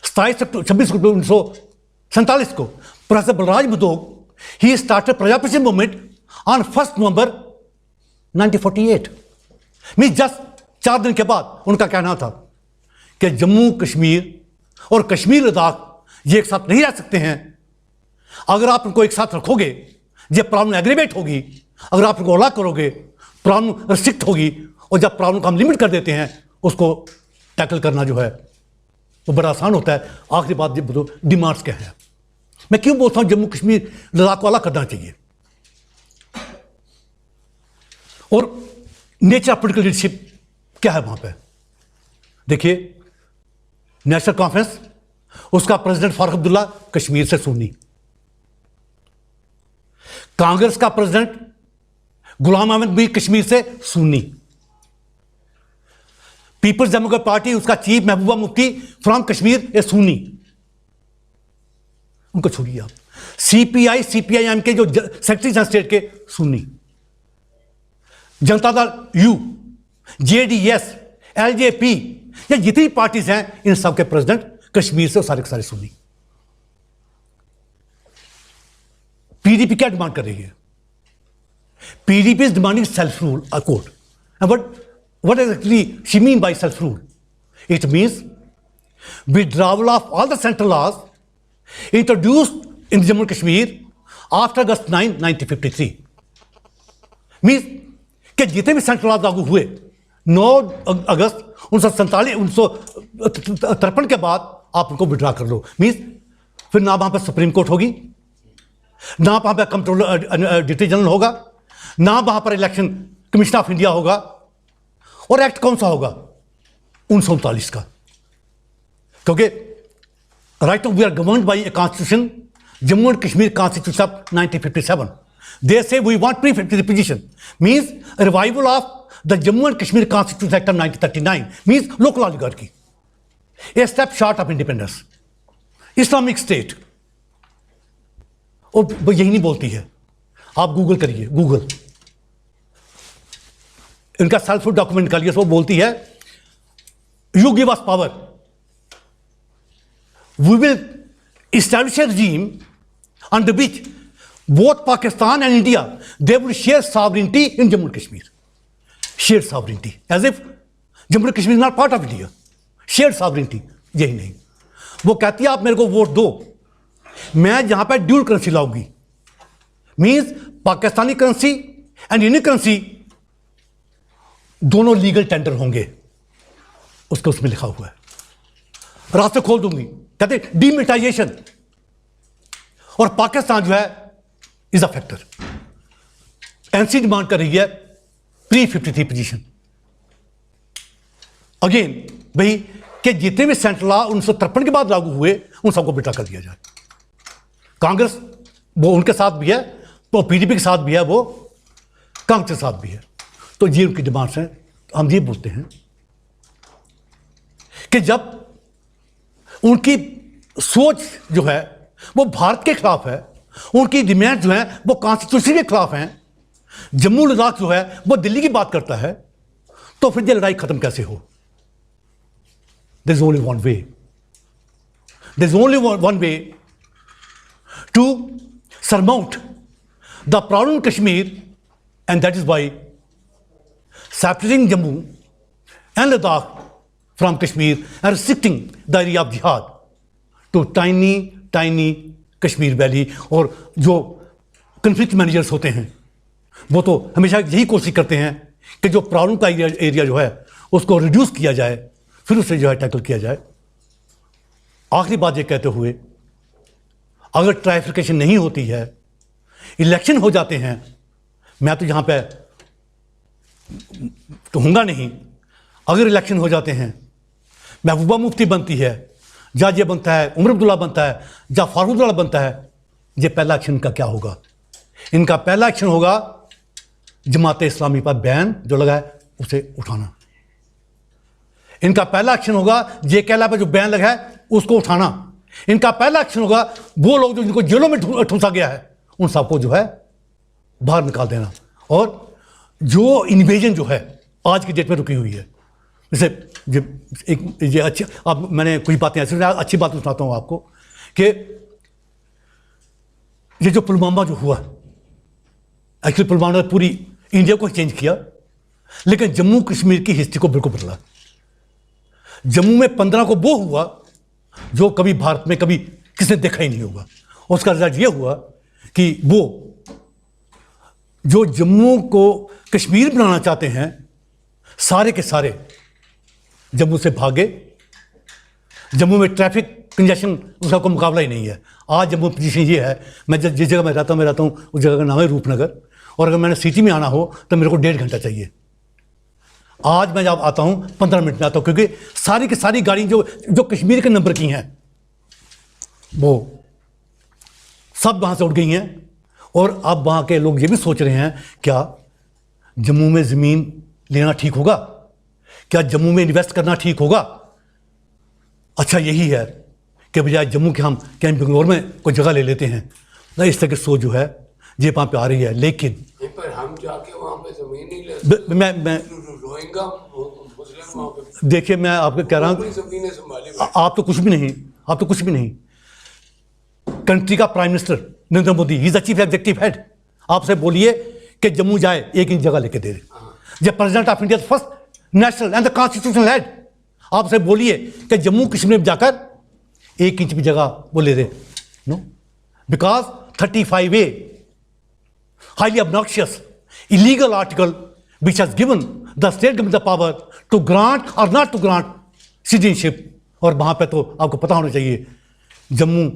26 अक्टूबर 1947 को. Professor Balraj Madhok, he started Prajapita movement on 1 November 1948. Mean just 4 दिन के बाद उनका कहना था कि जम्मू कश्मीर और कश्मीर लद्दाख ये एक साथ नहीं रह सकते हैं. अगर आप उनको एक साथ रखोगे, ये प्रॉब्लम एग्रीवेट होगी. अगर आप उनको अलग करोगे, प्रॉब्लम रिस्ट्रिक्ट होगी. और जब प्रॉब्लम को हम लिमिट कर देते हैं, उसको टैकल करना जो है वो बड़ा आसान होता है. आखिरी बात ये बताओ, डिमांड्स क्या है. मैं क्यों बोलता हूं जम्मू कश्मीर लद्दाख को अलग करना चाहिए. और नेचर ऑफ पोलिटिकल लीडरशिप क्या है वहां पे. देखिए, नेशनल कॉन्फ्रेंस, उसका प्रेसिडेंट फारूक अब्दुल्ला कश्मीर से सुन्नी. कांग्रेस का प्रेसिडेंट गुलाम अहमद भी कश्मीर से सुन्नी. पीपल्स डेमोक्रेटिक पार्टी, उसका chief Mehbooba Mufti from Kashmir a Sunni. उनको छोड़िए आप. सीपीआईएम के जो सेक्रेटरी जनरल स्टेट के Sunni. Janata Dal you, JDS, LJP, या जितनी पार्टीज हैं, इन सब के प्रेसिडेंट कश्मीर से सारे के सारे सुन्नी. पीडीपी क्या डिमांड कर रही है? PDP is demanding self rule code. What actually she mean by self rule? It means withdrawal of all the central laws introduced in Jammu and Kashmir after August 9, 1953. Means कि जितने भी central laws लागू हुए 9 अगस्त 1947 के बाद आप उनको withdraw कर लो। मीन्स फिर ना वहां पर सुप्रीम कोर्ट होगी, ना वहां पर कंट्रोलर डिप्टी जनरल होगा, ना वहां पर इलेक्शन कमीशन ऑफ इंडिया होगा। और एक्ट कौन सा होगा? 1939 का, क्योंकि right of we are governed by a constitution, Jammu and Kashmir constitution of 1957. They say we want pre-53 position, means a revival of the Jammu and Kashmir Constitution Act of 1939, means local oligarchy, a step short of independence, Islamic State. और वो यही नहीं बोलती है, आप Google करिए, Google इनका self document निकालिए, वो बोलती है you give us power, we will establish a regime under which both Pakistan and India, they will share sovereignty in Jammu and Kashmir. Shared sovereignty, as if Jammu and Kashmir is not part of India. Shared sovereignty, यही नहीं। वो कहती है आप मेरे को vote दो, मैं जहां पर ड्यूल करेंसी लाऊंगी, means Pakistani currency and Indian currency दोनों लीगल टेंडर होंगे, उसको उसमें लिखा हुआ है। रास्ते खोल दूंगी, कहते डीमिलिटाइजेशन। और पाकिस्तान जो है is a factor. NC demand कर रही है pre-53 पोजीशन। अगेन भाई कि जितने भी सेंट्रल लॉ 1953 के बाद लागू हुए उन सबको बेटा कर दिया जाए। कांग्रेस वो उनके साथ भी है, वो पीडीपी के साथ भी है, वो कांग्रेस के साथ भी है। तो ये उनकी डिमांड्स हैं। हम ये बोलते हैं कि जब उनकी सोच जो है वो भारत के खिलाफ है, उनकी डिमांड जो है वो कॉन्स्टिट्यूशन के खिलाफ हैं, जम्मू लद्दाख जो है वो दिल्ली की बात करता है, तो फिर ये लड़ाई खत्म कैसे हो? There is only one way, there is only one way to surmount the problem in Kashmir, and that is by separating Jammu and Ladakh from Kashmir and restricting the area of jihad to tiny Kashmir valley. और जो conflict managers होते हैं वो तो हमेशा यही कोशिश करते हैं कि जो प्रॉब्लम का एरिया जो है उसको रिड्यूस किया जाए, फिर उसे जो है टैकल किया जाए। आखिरी बात ये कहते हुए, अगर ट्राइफिकेशन नहीं होती है, इलेक्शन हो जाते हैं, मैं तो यहाँ पे कहूँगा नहीं, अगर इलेक्शन हो जाते हैं, महबूबा मुफ्ती बनती है, जज ये बनता है, उमर अब्दुल्ला बनता है, या फारूक अब्दुल्ला बनता है, ये पहला एक्शन इनका क्या होगा? इनका पहला एक्शन होगा जमात इस्लामी पर बैन जो लगा है उसे उठाना। इनका पहला एक्शन होगा JKL पर जो बैन लगा है उसको उठाना। इनका पहला एक्शन होगा वो लोग जो जिनको जेलों में ठूंसा गया है उन सबको जो है बाहर निकाल देना। और जो इन्वेजन जो है आज की डेट में रुकी हुई है, जैसे ये अच्छी, अब मैंने कुछ बातें ऐसी अच्छी बात सुनाता हूँ आपको कि ये जो पुलवामा जो हुआ, एक्चुअली पुलवामा ने पूरी इंडिया को चेंज किया, लेकिन जम्मू कश्मीर की हिस्ट्री को बिल्कुल बदला। जम्मू में 15 को वो हुआ जो कभी भारत में कभी किसने देखा ही नहीं होगा। उसका रिजल्ट ये हुआ कि वो जो जम्मू को कश्मीर बनाना चाहते हैं, सारे के सारे जम्मू से भागे। जम्मू में ट्रैफिक कंजेशन उसका कोई मुकाबला ही नहीं है। आज जम्मू पोजीशन ये है, मैं जिस जगह मैं रहता हूँ उस जगह का नाम है रूपनगर, और अगर मैंने सिटी में आना हो तो मेरे को 1.5 घंटा चाहिए। आज मैं जब आता हूँ 15 मिनट में आता हूँ, क्योंकि सारी की सारी गाड़ी जो कश्मीर के नंबर की हैं वो सब वहाँ से उड़ गई हैं। और अब वहाँ के लोग ये भी सोच रहे हैं क्या जम्मू में ज़मीन लेना ठीक होगा, क्या जम्मू में इन्वेस्ट करना ठीक होगा? अच्छा यही है कि बजाय जम्मू के हम क्या बेंगलोर में कोई जगह ले लेते हैं ना। इस तरह की सोच जो है ये वहाँ पे आ रही है। लेकिन पर हम जाके वहाँ पे ज़मीन नहीं ले, मैं रोहिंग्या मुस्लिम वहाँ पे, देखिए मैं आपको कह रहा हूँ, आप तो कुछ भी नहीं, आप तो कुछ भी नहीं। कंट्री का prime minister Narendra Modi, he is the chief executive head. आपसे बोलिए कि जम्मू जाए, एक इंच जगह लेके दे दे। जब president of India first national and the constitutional head, आप उसे बोलिए कि जम्मू कश्मीर में जाकर 1 इंच भी जगह वो ले दे, no, because 35A highly obnoxious illegal article which has given the state government the power to grant or not to grant citizenship. और वहां पे तो आपको पता होना चाहिए, जम्मू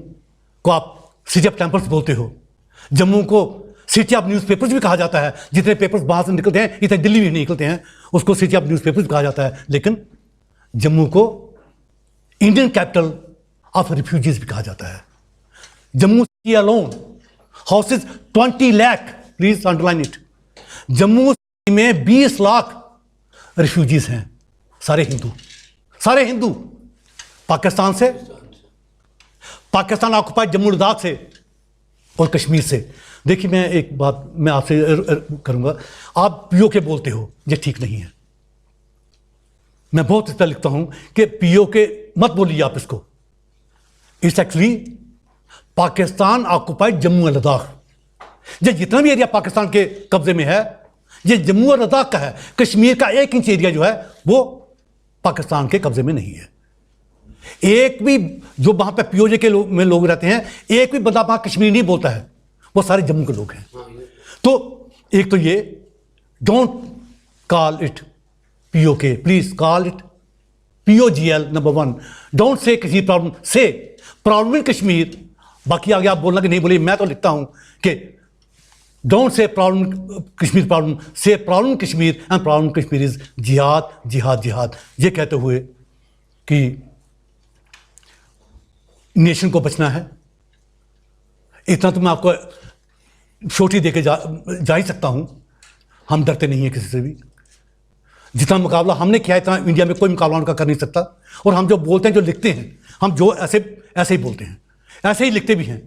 को आप सिटी ऑफ टेम्पल्स बोलते हो, जम्मू को सिटी ऑफ न्यूज़पेपर्स भी कहा जाता है, जितने पेपर्स बाहर से निकलते हैं इतने दिल्ली में नहीं निकलते हैं, उसको सिटी ऑफ न्यूज़पेपर्स भी कहा जाता है। लेकिन जम्मू को इंडियन कैपिटल ऑफ रिफ्यूजीज भी कहा जाता है। Jammu city alone houses 20 lakh, please underline it. Jammu city में 20 लाख रिफ्यूजीज हैं, सारे हिंदू पाकिस्तान से, पाकिस्तान ऑक्युपाइड जम्मू लद्दाख से और कश्मीर से। देखिए, मैं एक बात मैं आपसे करूंगा, आप पीओके बोलते हो, ये ठीक नहीं है। मैं बहुत इस तरह लिखता हूं कि पीओके मत बोलिए आप इसको। It's actually Pakistan occupied Jammu and Ladakh. ये जितना भी एरिया पाकिस्तान के कब्जे में है, ये जम्मू और लद्दाख का है। कश्मीर का 1 इंच एरिया जो है वो पाकिस्तान के कब्जे में नहीं है। एक भी जो वहां पे पीओजे के में लोग रहते हैं, एक भी बंदा वहां कश्मीरी नहीं बोलता है, वो सारे जम्मू के लोग हैं। तो एक तो ये, don't call it PoK, please call it POGL number 1। Don't say Kashmir problem, say problem in Kashmir. बाकी आगे आप बोलना कि नहीं बोलिए, मैं तो लिखता हूं कि don't say problem Kashmir problem, say problem Kashmir and problem Kashmir is जिहाद जिहाद जिहाद। ये कहते हुए कि नेशन को बचना है, इतना तो मैं आपको छोटी दे के जा ही सकता हूं। हम डरते नहीं हैं किसी से भी। जितना मुकाबला हमने किया, इतना इंडिया में कोई मुकाबला उनका कर नहीं सकता। और हम जो बोलते हैं, जो लिखते हैं, हम जो ऐसे ही बोलते हैं, ऐसे ही लिखते भी हैं।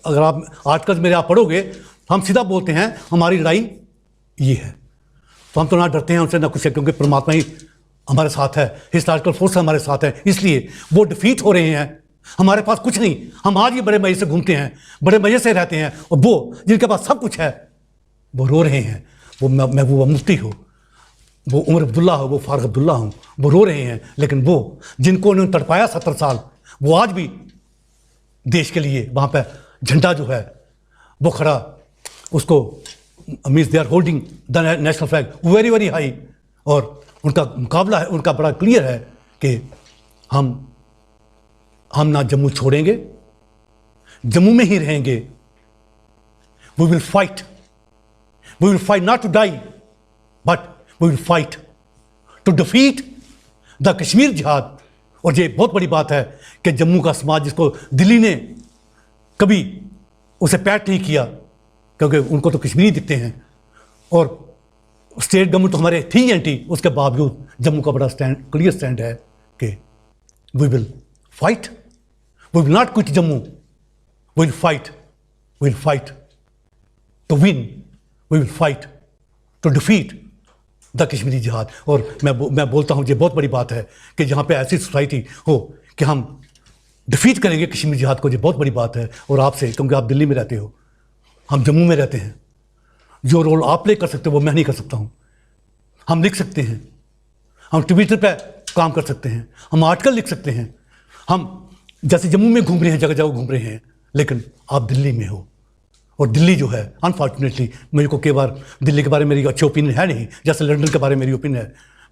अगर आप आर्टिकल्स मेरे आप पढ़ोगे, हम सीधा बोलते हैं हमारी लड़ाई ये है। तो हम तो ना डरते हैं उनसे ना कुछ है, क्योंकि परमात्मा ही हमारे साथ है, हिस्टोरिकल फोर्स हमारे साथ है। इसलिए वो डिफीट हो रहे हैं, हमारे पास कुछ नहीं। हम आज भी बड़े मजे से घूमते हैं, बड़े मजे से रहते हैं, और वो जिनके पास सब कुछ है वो रो रहे हैं। वो महबूबा मुफ्ती हो, वो उमर अब्दुल्ला हो, वो फारूक अब्दुल्ला हो, वो रो रहे हैं। लेकिन वो जिनको उन्होंने तड़पाया 70 साल, वो आज भी देश के लिए वहाँ पे झंडा जो है वो खड़ा, उसको means they are holding the national flag very very high. और उनका मुकाबला है, उनका बड़ा क्लियर है कि हम ना जम्मू छोड़ेंगे, जम्मू में ही रहेंगे। We will fight not to die, but we will fight to defeat the Kashmir jihad. और ये बहुत बड़ी बात है कि जम्मू का समाज, जिसको दिल्ली ने कभी उसे पैट नहीं किया, क्योंकि उनको तो कश्मीरी दिखते हैं, और स्टेट गवर्नमेंट तो हमारे थी एंटी, उसके बावजूद जम्मू का बड़ा क्लियर स्टैंड है कि we will fight, we will not quit Jammu, we will fight to win, we will fight to defeat the Kashmiri जिहाद। और मैं बोलता हूँ, ये बहुत बड़ी बात है कि जहाँ पे ऐसी सोसाइटी हो कि हम डिफीट करेंगे कश्मीरी जिहाद को, ये बहुत बड़ी बात है। और आपसे, क्योंकि आप दिल्ली में रहते हो, हम जम्मू में रहते हैं, जो रोल आप प्ले कर सकते हो वो मैं नहीं कर सकता हूँ। हम लिख सकते हैं, हम ट्विटर पे काम कर सकते हैं, हम आर्टिकल लिख सकते हैं, हम जैसे जम्मू में घूम रहे हैं, जगह जगह घूम रहे हैं। लेकिन आप दिल्ली में हो, और दिल्ली जो है, अनफॉर्चुनेटली मेरे को कई बार दिल्ली के बारे में मेरी अच्छी ओपिनियन है नहीं, जैसे लंदन के बारे में मेरी ओपिनियन है।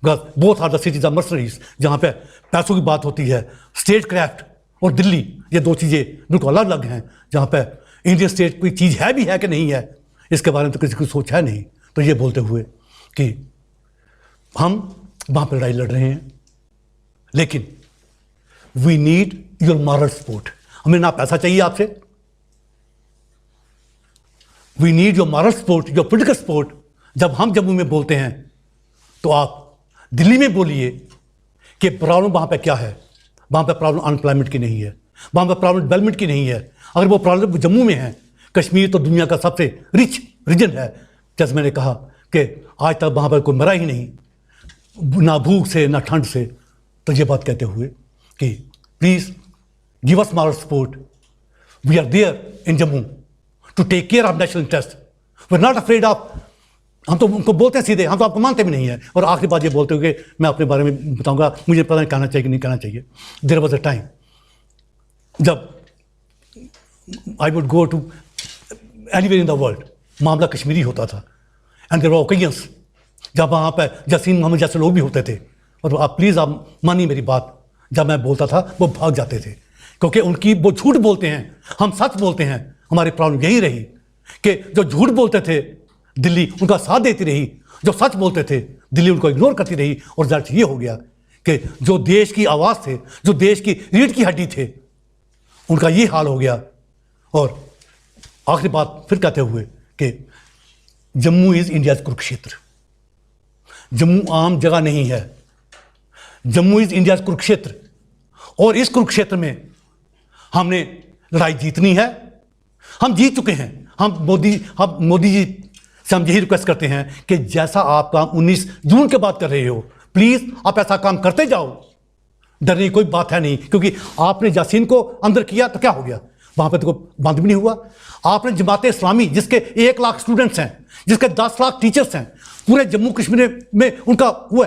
Because both are the cities of mercenaries, जहाँ पे पैसों की बात होती है। स्टेट क्राफ्ट और दिल्ली, ये दो चीज़ें बिल्कुल अलग अलग हैं। जहाँ पे इंडियन स्टेट कोई चीज़ है भी है कि नहीं है, इसके बारे में तो किसी को सोच है नहीं। तो ये बोलते हुए कि हम वहाँ पर लड़ाई लड़ रहे हैं, लेकिन we need your moral support. हमें ना पैसा चाहिए आपसे, we need your moral support, your political support. जब हम जम्मू में बोलते हैं तो आप दिल्ली में बोलिए कि प्रॉब्लम वहाँ पे क्या है। वहाँ पे प्रॉब्लम अनएम्प्लॉयमेंट की नहीं है, वहाँ पे प्रॉब्लम डेवलपमेंट की नहीं है। अगर वो प्रॉब्लम जम्मू में है, कश्मीर तो दुनिया का सबसे रिच रीजन है। जैसे मैंने कहा कि आज तक वहाँ पर कोई मरा ही नहीं, ना भूख से ना ठंड से। तो ये बात कहते हुए कि please give us moral support, we are there in Jammu to take care of national interest. We're not afraid of हम तो उनको बोलते हैं सीधे, हम तो आपको मानते भी नहीं है। और आखिरी बात ये बोलते हो कि मैं अपने बारे में बताऊंगा, मुझे पता नहीं कहना चाहिए कि नहीं कहना चाहिए। देयर वॉज अ टाइम जब I would go to anywhere in the world, मामला कश्मीरी होता था, एंड देयर वर ओकेजन्स जब वहाँ पर जसीम मोहम्मद जैसे लोग भी होते थे, और आप प्लीज़ आप मानिए मेरी बात, जब मैं बोलता था वो भाग जाते थे, क्योंकि उनकी वो झूठ बोलते हैं, हम सच बोलते हैं। हमारी प्रॉब्लम यही रही कि जो झूठ बोलते थे दिल्ली उनका साथ देती रही, जो सच बोलते थे दिल्ली उनको इग्नोर करती रही, और रिजल्ट ये हो गया कि जो देश की आवाज़ थे, जो देश की रीढ़ की हड्डी थे, उनका ये हाल हो गया। और आखिरी बात फिर कहते हुए कि जम्मू इज़ इंडियाज़ कुरुक्षेत्र। जम्मू आम जगह नहीं है, जम्मू इज़ इंडियाज़ कुरुक्षेत्र, और इस कुरुक्षेत्र में हमने लड़ाई जीतनी है। हम जीत चुके हैं। हम मोदी जी से हम यही रिक्वेस्ट करते हैं कि जैसा आप काम 19 जून के बाद कर रहे हो, प्लीज़ आप ऐसा काम करते जाओ, डरने की कोई बात है नहीं। क्योंकि आपने यासीन को अंदर किया तो क्या हो गया, वहाँ पे तो कोई बंद भी नहीं हुआ। आपने जमात इस्लामी जिसके 1 लाख स्टूडेंट्स हैं, जिसके 10 लाख टीचर्स हैं, पूरे जम्मू कश्मीर में उनका हुआ,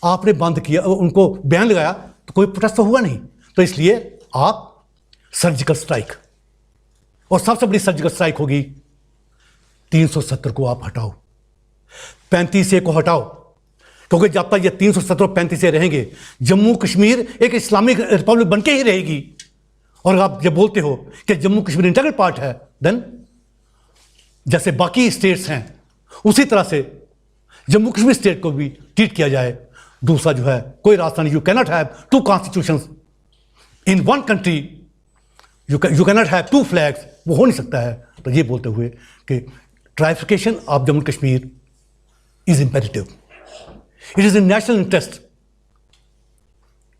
आपने बंद किया, उनको बैन लगाया, तो कोई प्रोटेस्ट तो हुआ नहीं। तो इसलिए आप सर्जिकल स्ट्राइक, और सबसे बड़ी सर्जिकल स्ट्राइक होगी 370 को आप हटाओ, 35A को हटाओ, क्योंकि जब तक ये 370 और 35A रहेंगे, जम्मू कश्मीर एक इस्लामिक रिपब्लिक बनके ही रहेगी। और आप जब बोलते हो कि जम्मू कश्मीर इंटीग्रल पार्ट है, देन जैसे बाकी स्टेट्स हैं उसी तरह से जम्मू कश्मीर स्टेट को भी ट्रीट किया जाए। दूसरा जो है, कोई रास्ता नहीं, you cannot have 2 constitutions in 1 country, you cannot have 2 flags, वो हो नहीं सकता है। तो ये बोलते हुए कि trifurcation of Jammu Kashmir is imperative, it is in national interest,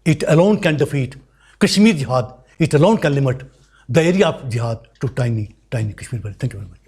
it alone can defeat Kashmir jihad, it alone can limit the area of jihad to tiny Kashmir. Thank you very much.